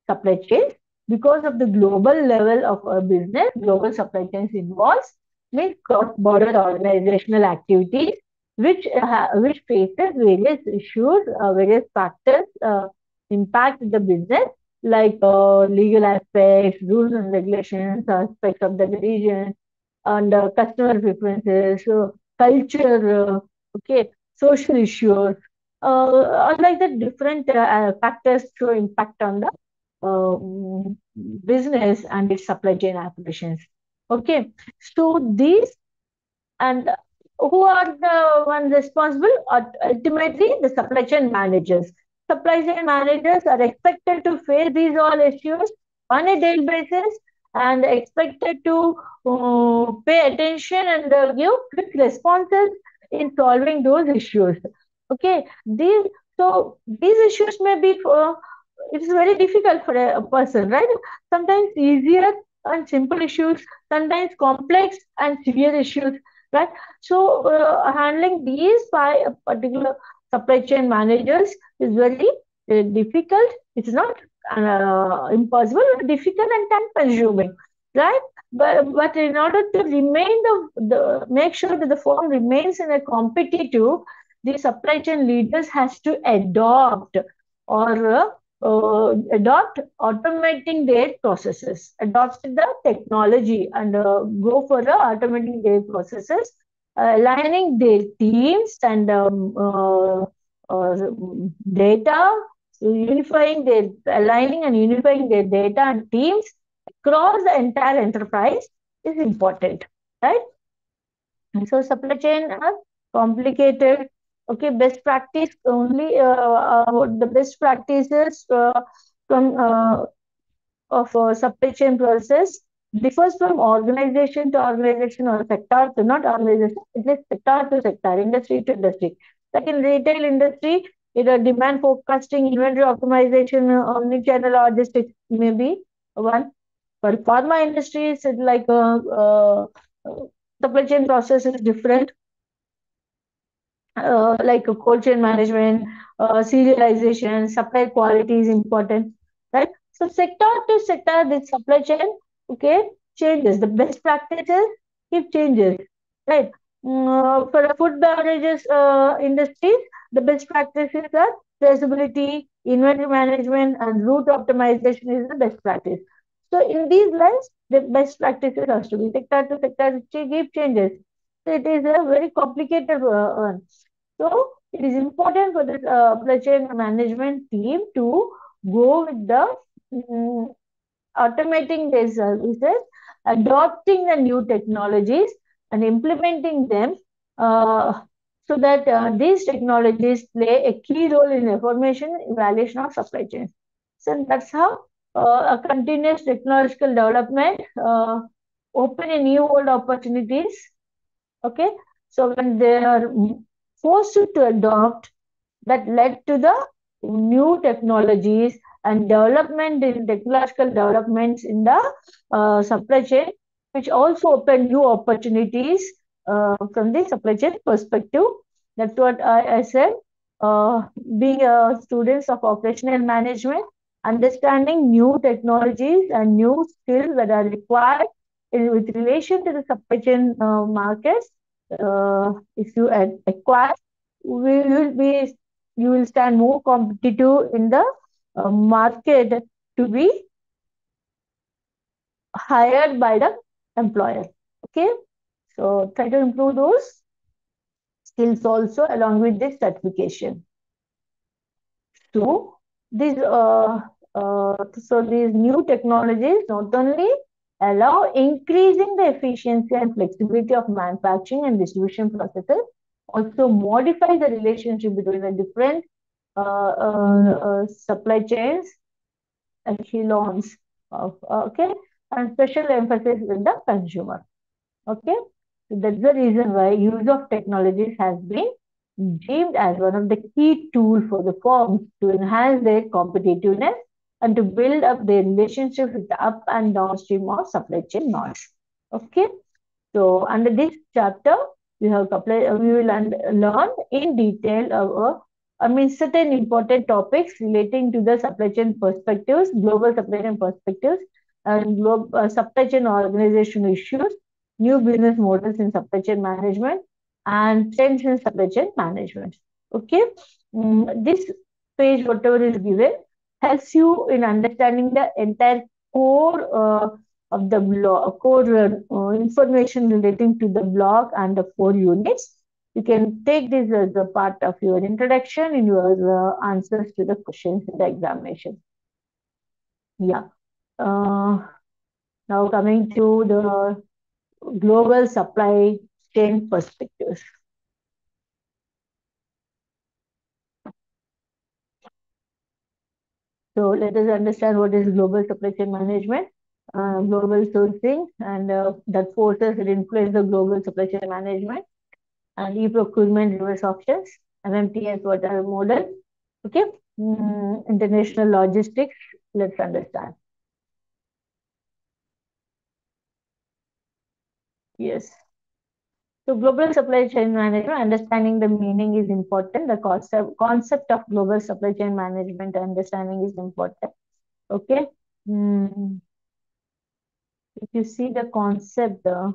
supply chains. Because of the global level of a business, global supply chains involves means cross-border organizational activities, which faces various issues, various factors impact the business, like legal aspects, rules and regulations, aspects of the region, and customer preferences, culture, okay, social issues, unlike the different factors to impact on the business and its supply chain operations. Okay, so these and who are the ones responsible? Ultimately, the supply chain managers. Supply chain managers are expected to face these all issues on a daily basis and expected to pay attention and give quick responses in solving those issues. Okay, these issues may be it's very difficult for a person, right? Sometimes easier and simple issues, sometimes complex and severe issues, right? So handling these by a particular supply chain managers is very difficult. It's not impossible, but difficult and time consuming, right? But in order to remain the make sure that the firm remains in a competitive, the supply chain leaders has to adopt automating their processes, adopt the technology and go for automating their processes, aligning their teams and uh, data, aligning and unifying their data and teams across the entire enterprise is important, right? And so supply chain are complicated. Okay, best practice only the best practices from of supply chain process differs from organization to organization or sector to not organization. It is sector to sector, industry to industry. Like in retail industry, it a demand forecasting, inventory optimization, omni-channel logistics may be one. For pharma industry, it's like supply chain process is different, like a cold chain management, serialization, supply quality is important, right? So sector to sector, the supply chain, okay, changes. The best practices keep changes, right? For the food beverages industries, the best practices are traceability, inventory management, and route optimization is the best practice. So in these lines, the best practices has to be sector to sector, keep changes. So it is a very complicated one. So it is important for the supply chain management team to go with the mm, automating their services, adopting the new technologies, and implementing them so that these technologies play a key role in information evaluation of supply chains. So that's how a continuous technological development open a new world opportunities. Okay, so when they are forced to adopt, that led to the new technologies and development in technological developments in the supply chain, which also open new opportunities from the supply chain perspective. That's what I said. Being students of operational management, understanding new technologies and new skills that are required with relation to the supply chain markets. If you acquire, we will be you will stand more competitive in the market to be hired by the employer. Okay, so try to improve those skills also along with this certification. So these new technologies not only allow increasing the efficiency and flexibility of manufacturing and distribution processes, also modify the relationship between the different supply chains echelons of okay, and special emphasis with the consumer. Okay, So that's the reason why use of technologies has been deemed as one of the key tools for the firms to enhance their competitiveness and to build up their relationship with the up and downstream of supply chain nodes. Okay. So under this chapter, we will learn in detail certain important topics relating to the supply chain perspectives, global supply chain perspectives, and supply chain organization issues, new business models in supply chain management, and trends in supply chain management. Okay, this page, whatever is given, helps you in understanding the entire core. Of the block, core information relating to the block and the four units. You can take this as a part of your introduction in your answers to the questions in the examination. Yeah. Uh, Now coming to the global supply chain perspectives. So let us understand what is global supply chain management, global sourcing, and that forces that influence the global supply chain management, and e-procurement reverse options, MMTS water model. Okay, international logistics. Let's understand. Yes. So global supply chain management, understanding the meaning is important. The concept of global supply chain management understanding is important. Okay. Mm, if you see the concept, the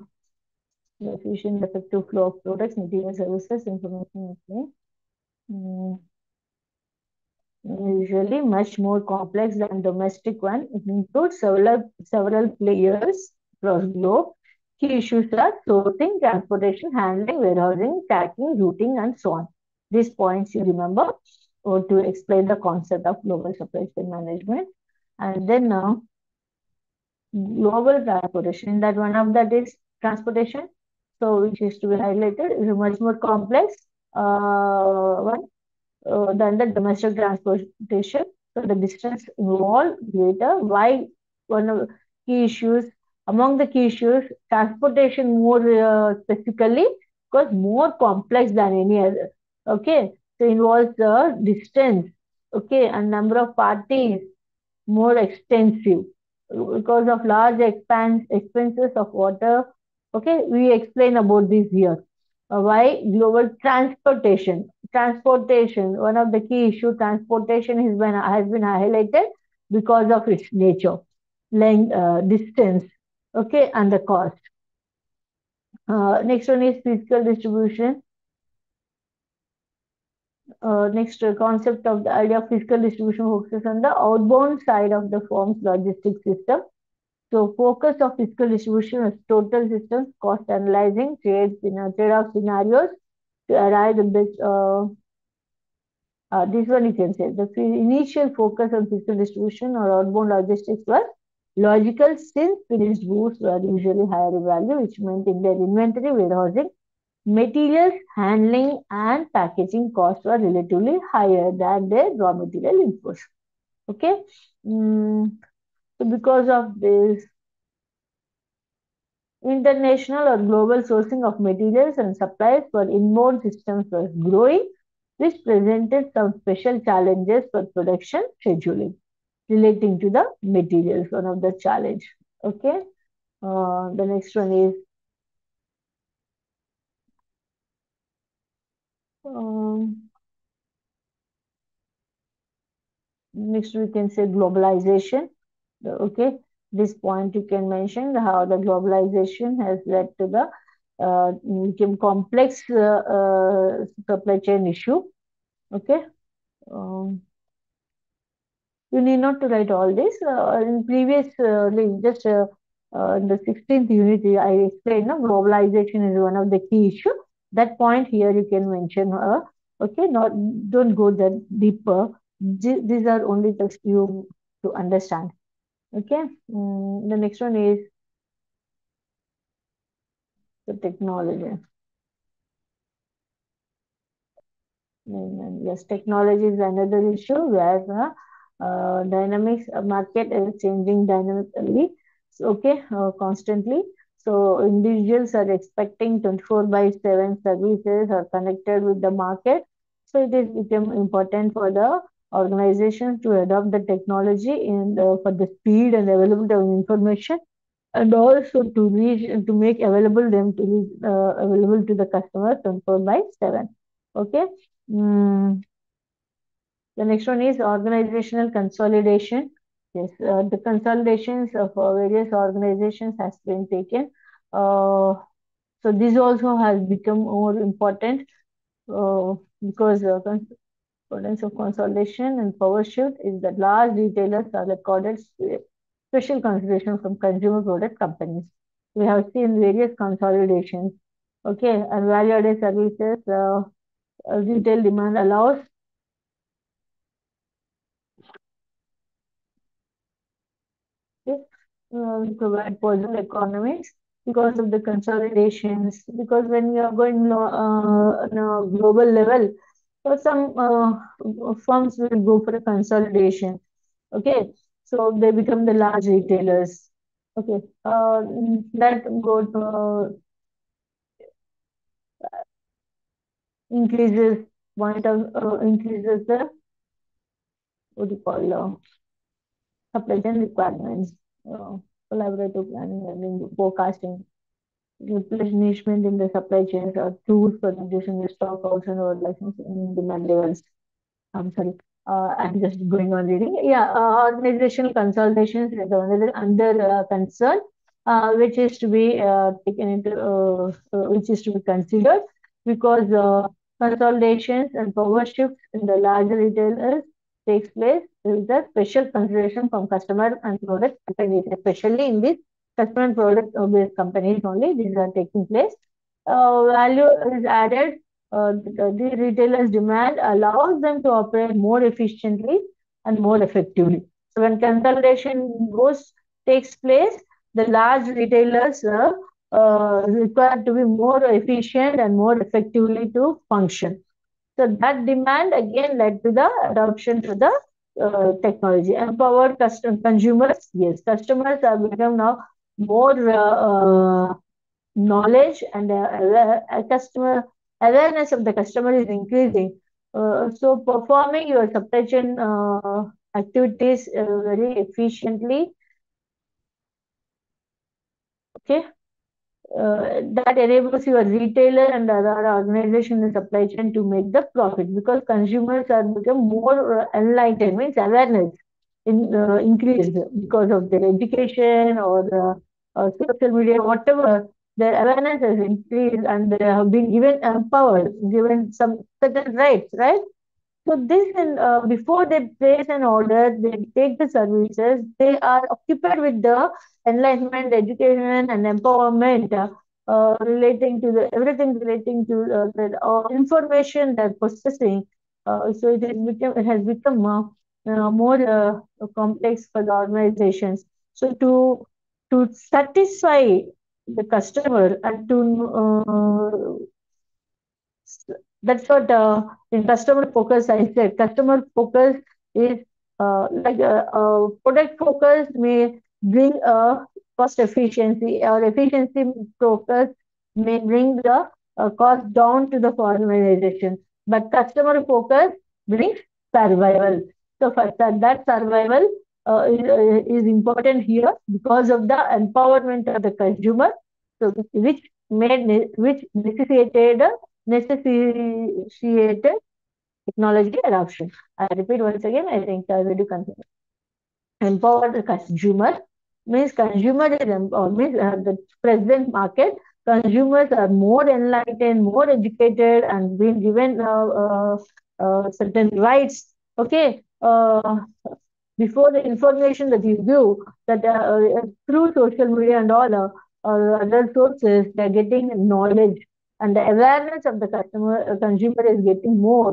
efficient, effective flow of products, material, services, information. Okay. Mm, usually much more complex than domestic one. It includes several players across globe. Key issues are sourcing, transportation, handling, warehousing, tracking, routing, and so on. These points you remember or to explain the concept of global supply chain management. And then global transportation, that one of that is transportation. So which is to be highlighted is a much more complex one than the domestic transportation. So the distance involved greater. Why? One of the key issues, among the key issues, transportation more specifically, because more complex than any other. Okay, so involves the distance. Okay, and number of parties more extensive because of large expenses of water. Okay, we explain about this here. Why global transportation? Transportation, one of the key issue, transportation has been highlighted because of its nature, length, distance, okay, and the cost. Next one is physical distribution. Next concept of the idea of physical distribution focuses on the outbound side of the firm's logistics system. So focus of physical distribution is total systems, cost analyzing, trade-off scenarios to arrive the best. This one you can say the initial focus on physical distribution or outbound logistics was logical since finished goods were usually higher value, which meant in their inventory, warehousing, materials handling, and packaging costs were relatively higher than their raw material inputs. Okay. So because of this, international or global sourcing of materials and supplies for inbound systems was growing, which presented some special challenges for production scheduling relating to the materials, one of the challenge. Okay. The next one is um, next we can say globalization. Okay, this point you can mention how the globalization has led to the become complex supply chain issue. Okay, um, you need not to write all this. In previous, just in the 16th unit, I explained globalization is one of the key issue. That point here you can mention. Okay, not don't go that deeper. These are only just you to understand. Okay, the next one is the technology. Yes, technology is another issue where dynamics market is changing dynamically. So, okay, constantly. So individuals are expecting 24 by 7 services are connected with the market. So it is become important for the organizations to adopt the technology and for the speed and availability of information, and also to reach to make available them to be available to the customer 24 by 7. Okay. Mm, the next one is organizational consolidation. Yes, the consolidations of various organizations has been taken. So this also has become more important because importance of consolidation and power shift is that large retailers are accorded special consideration from consumer product companies. We have seen various consolidations. Okay, and value-added services, retail demand allows it, provide positive economics because of the consolidations. Because when you are going on a global level, so some firms will go for a consolidation. Okay, so they become the large retailers. Okay, that go to, increases point of increases the what do you call supply chain requirements, uh, collaborative planning and forecasting, replenishment in the supply chains are tools for reducing the stock outs and over licensing demand levels. I'm sorry. I'm just going on reading. Yeah, organizational consolidations is another under concern, which is to be taken into, which is to be considered because consolidations and power shifts in the larger retailers takes place with a special consideration from customer and product companies, especially in these customer and product based companies only. These are taking place. Value is added, the retailers' demand allows them to operate more efficiently and more effectively. So when consolidation goes takes place, the large retailers require to be more efficient and more effectively to function. So that demand again led to the adoption to the technology. Empowered consumers, yes, customers are become now more knowledge and customer awareness of the customer is increasing. So performing your supply chain activities very efficiently, okay, that enables your retailer and other organization in the supply chain to make the profit because consumers are become more enlightened, means awareness increased because of their education or social media, whatever. Their awareness has increased and they have been given empowered, given some certain rights, right? So this and before they place an order, they take the services. They are occupied with the enlightenment, education, and empowerment relating to the everything relating to the information they're processing. So it has become more complex for the organizations. So to satisfy the customer and to that's what in customer focus I said. Customer focus is product focus may bring a cost efficiency or efficiency focus may bring the cost down to the organization. But customer focus brings survival. So for that survival is important here because of the empowerment of the consumer. So which necessitated necessitated technology adoption. I repeat once again, I think I will consider. Empower the consumer means consumer is means the present market. Consumers are more enlightened, more educated, and being given certain rights. Okay, before the information that you give, that through social media and all other sources, they're getting knowledge and the awareness of the customer consumer is getting more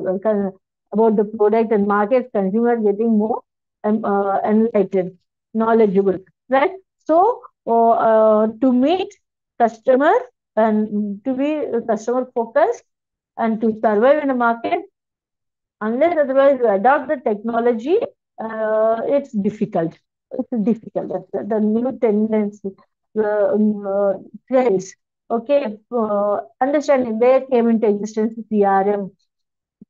about the product and markets. Consumer getting more enlightened, knowledgeable, right? So to meet customer and to be customer focused and to survive in the market, unless otherwise you adopt the technology, it's difficult. It's difficult. That's the new tendency. trends. Okay, understanding where came into existence CRM,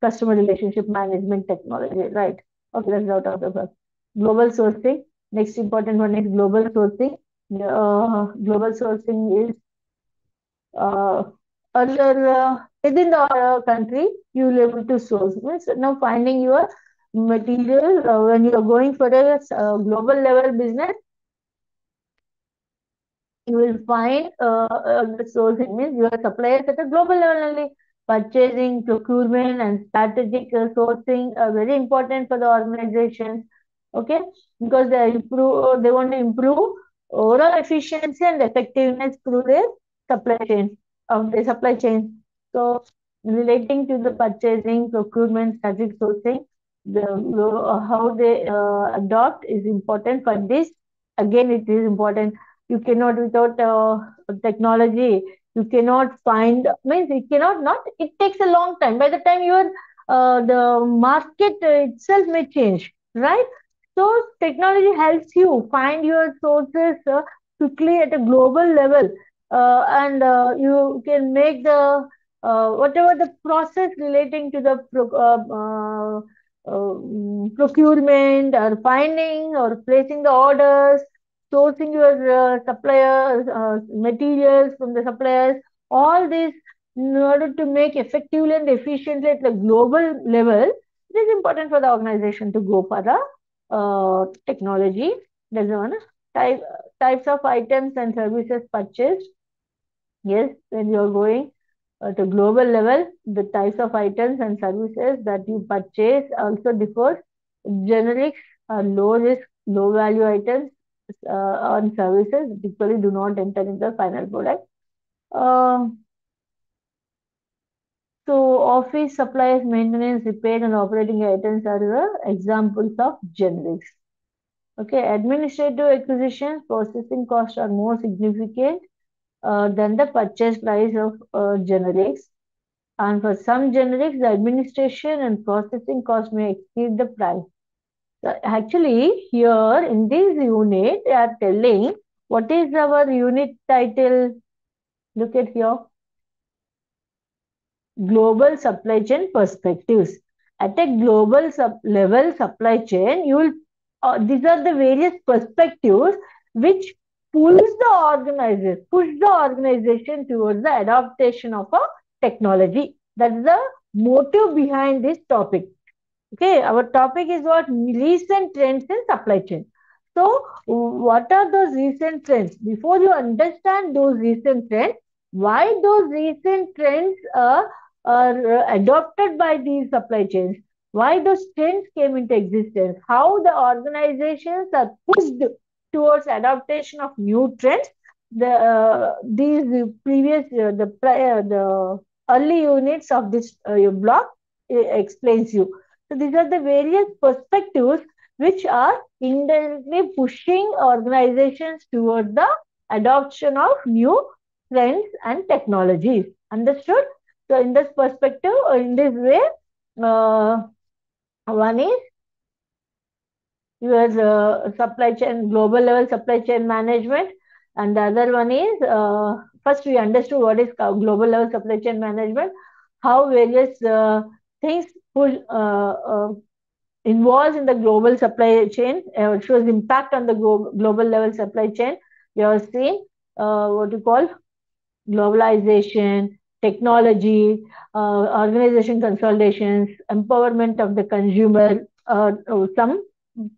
customer relationship management technology, right? Okay, that's out of the box. Global sourcing. Next important one is global sourcing. Global sourcing is uh, earlier within the country you will able to source. Means now finding your material when you are going for a global level business, you will find the sourcing means your suppliers at a global level only. Purchasing, procurement, and strategic sourcing are very important for the organizations. Okay, because they want to improve overall efficiency and effectiveness through their supply chain of the supply chain. So, relating to the purchasing, procurement, strategic sourcing, how they adopt is important for this. Again, it is important. You cannot without technology, you cannot find, means it cannot not, it takes a long time. By the time your the market itself may change, right? So technology helps you find your sources quickly at a global level, and you can make the whatever the process relating to the procurement or finding or placing the orders, sourcing your suppliers, materials from the suppliers, all this in order to make effectively and efficiently at the global level, it is important for the organization to go for the technology. There's one type, types of items and services purchased. Yes, when you're going to global level, the types of items and services that you purchase also differs. Generics are low risk, low value items on services typically do not enter in the final product. Um so office supplies, maintenance, repair, and operating items are the examples of generics. Okay, administrative acquisitions, processing costs are more significant than the purchase price of generics. And for some generics, the administration and processing cost may exceed the price. So actually, here in this unit, they are telling what is our unit title. Look at here. Global supply chain perspectives. At a global level supply chain, you will these are the various perspectives which push the organization towards the adaptation of a technology. That's the motive behind this topic. Okay, our topic is what recent trends in supply chain. So, what are those recent trends? Before you understand those recent trends, why those recent trends are adopted by these supply chains? Why those trends came into existence? How the organizations are pushed towards adaptation of new trends? These previous the early units of this block explains you. So these are the various perspectives which are indirectly pushing organizations toward the adoption of new trends and technologies. Understood? So in this perspective, in this way, uh, one is your supply chain, global level supply chain management, and the other one is first we understood what is global level supply chain management, how various things push involves in the global supply chain, shows impact on the global level supply chain. You have seen what you call globalization, technology, organization consolidations, empowerment of the consumer, some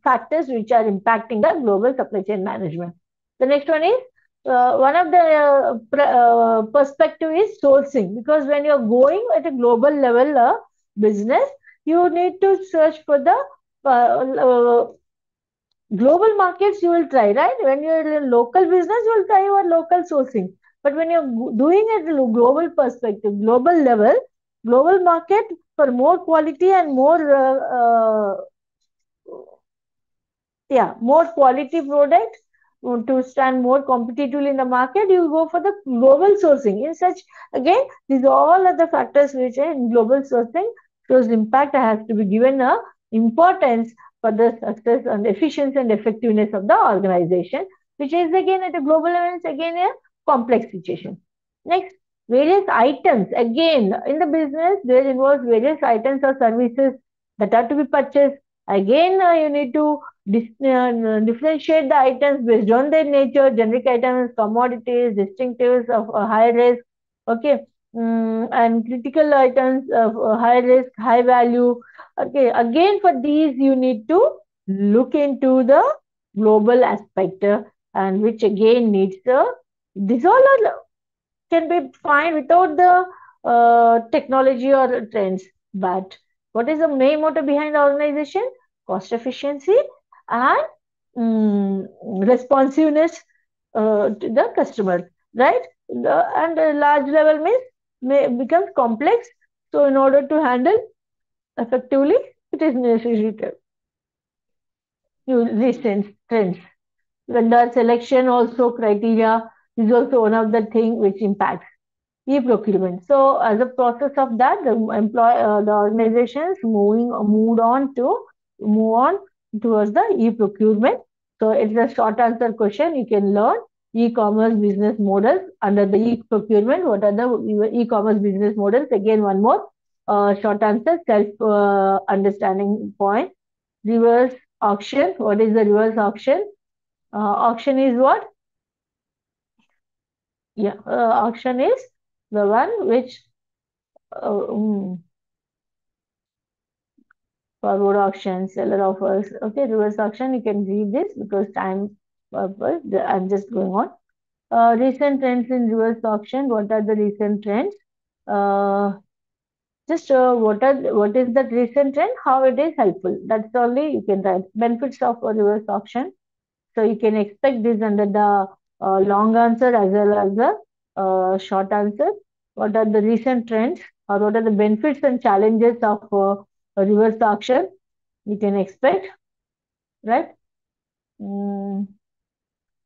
factors which are impacting the global supply chain management. The next one is one of the perspective is sourcing, because when you're going at a global level business, you need to search for the global markets you will try, right? When you're in local business, you will try your local sourcing. But when you're doing it at a global perspective, global level, global market for more quality and more, more quality product to stand more competitively in the market, you go for the global sourcing. In such, again, these all are the factors which are in global sourcing shows impact has to be given a importance for the success and efficiency and effectiveness of the organization. which is again at a global level, it's again a complex situation. Next, various items. Again, in the business, there involves various items or services that are to be purchased. Again, you need to differentiate the items based on their nature, generic items, commodities, distinctives of high risk, okay, and critical items of high risk, high value. Okay, again, for these, you need to look into the global aspect, and which again needs this all are can be fine without the technology or trends. But what is the main motive behind the organization? Cost efficiency and responsiveness to the customer, right? And a large level means may becomes complex. So in order to handle effectively, it is necessary to use these trends. Vendor selection also criteria is also one of the thing which impacts e-procurement. So as a process of that, the organizations move on towards the e-procurement. So it's a short answer question. You can learn e-commerce business models under the e-procurement. What are the e-commerce business models? Again, one more short answer, self understanding point. Reverse auction. What is the reverse auction? Auction is what? Yeah, auction is the one which forward auction, seller offers. Okay, reverse auction. You can read this because time purpose. I'm just going on. Recent trends in reverse auction. What are the recent trends? Uh, just what is the recent trend? How it is helpful. That's only you can write. Benefits of a reverse auction. So you can expect this under the long answer as well as the short answer. What are the recent trends or what are the benefits and challenges of a reverse auction? You can expect, right? Mm,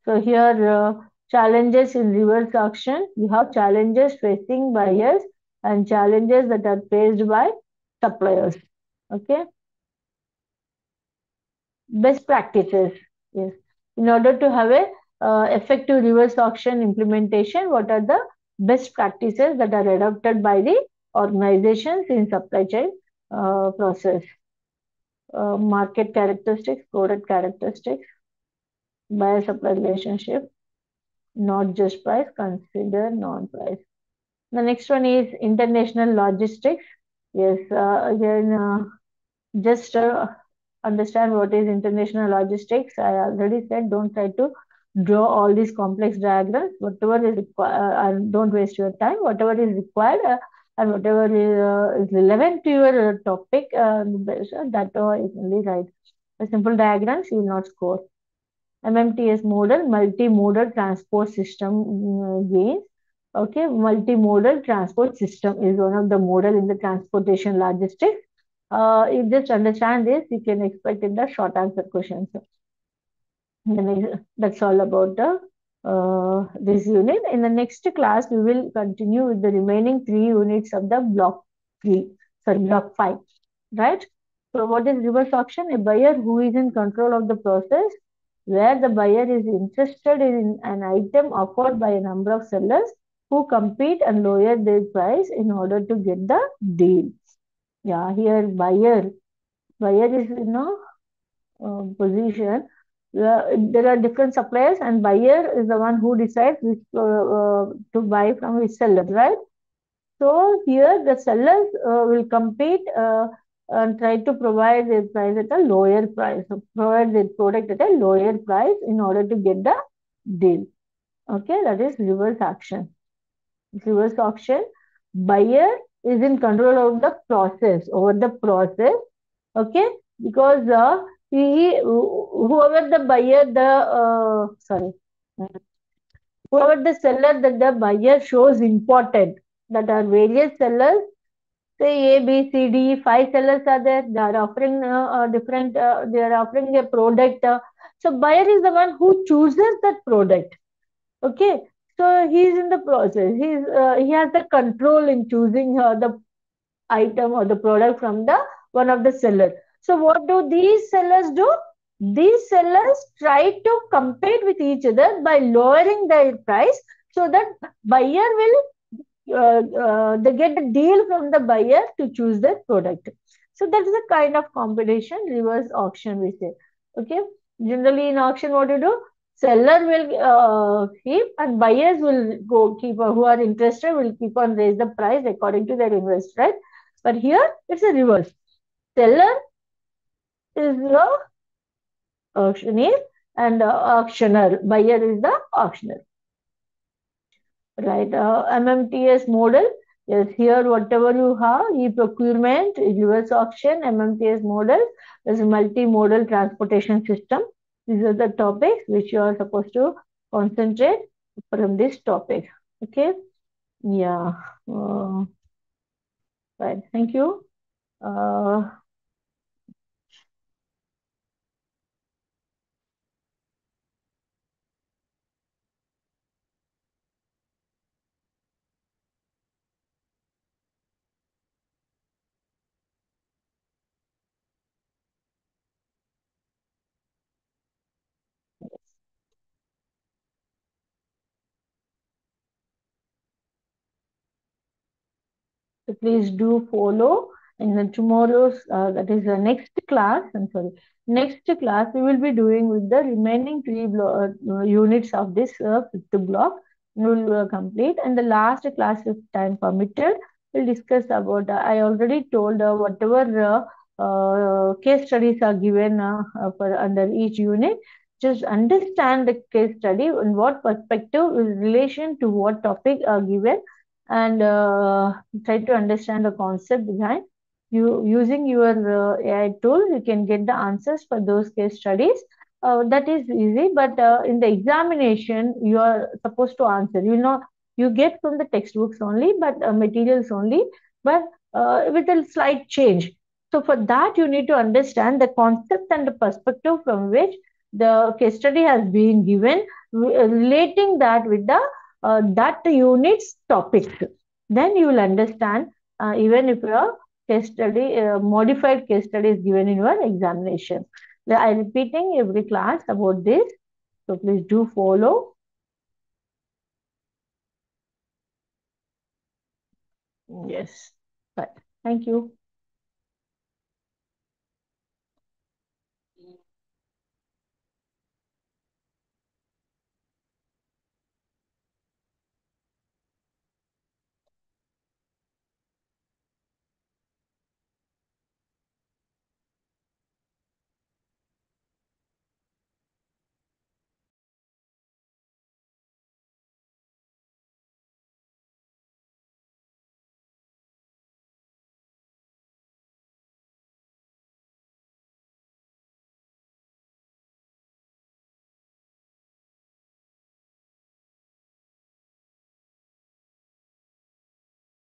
so here, challenges in reverse auction. You have challenges facing buyers and challenges that are faced by suppliers. Okay. Best practices. Yes. In order to have a effective reverse auction implementation, what are the best practices that are adopted by the organizations in supply chain process? Market characteristics, product characteristics, buyer supply relationship, not just price, consider non-price. The next one is international logistics. Yes, again, just understand what is international logistics. I already said don't try to draw all these complex diagrams. Whatever is required, and don't waste your time. Whatever is required and whatever is relevant to your topic, that is only right. A simple diagrams you will not score. MMTS model, multimodal transport system gains. Okay, multimodal transport system is one of the model in the transportation logistics. You just understand this, you can expect in the short answer questions. That's all about the this unit. In the next class, we will continue with the remaining 3 units of the block 5, right? So what is reverse auction? A buyer who is in control of the process, where the buyer is interested in an item offered by a number of sellers who compete and lower their price in order to get the deal. Yeah, here buyer is position. There are different suppliers, and buyer is the one who decides which to buy from which seller, right? So here the sellers will compete and try to provide their price at a lower price, so provide their product at a lower price in order to get the deal. Okay, that is reverse auction. Reverse auction, buyer is in control of the process, over the process. Okay, because whoever the buyer, whoever the seller that the buyer shows important, that are various sellers, say A, B, C, D, 5 sellers are there. They are offering different. They are offering a product. So buyer is the one who chooses that product. Okay, so he is in the process. He has the control in choosing the item or the product from the one of the seller. So what do these sellers do? These sellers try to compete with each other by lowering their price so that buyer will they get a deal from the buyer to choose the product. So that is a kind of competition, reverse auction we say. Okay. Generally in auction, what you do? Seller will keep and buyers will go keep, who are interested will keep on raise the price according to their interest, right? But here it's a reverse. Seller is the auctioneer and auctioner, buyer is the auctioner. Right, MMTS model. Yes, here whatever you have, e-procurement, reverse auction, MMTS model is multimodal transportation system. These are the topics which you are supposed to concentrate from this topic. Okay, yeah, right. Thank you. Uh, So please do follow. And then tomorrow's, that is the next class, I'm sorry, next class we will be doing with the remaining units of this fifth block. We will complete. And the last class, if time permitted, we'll discuss about, I already told whatever case studies are given for under each unit. Just understand the case study and what perspective in relation to what topic are given, and try to understand the concept behind. You using your AI tool, you can get the answers for those case studies. That is easy, but in the examination, you are supposed to answer. You get from the textbooks only, but materials only, but with a slight change. So for that, you need to understand the concept and the perspective from which the case study has been given, relating that with the that unit's topics. Then you will understand, even if your case study, modified case study is given in your examination. I am repeating every class about this, so please do follow. Yes. Right. Thank you.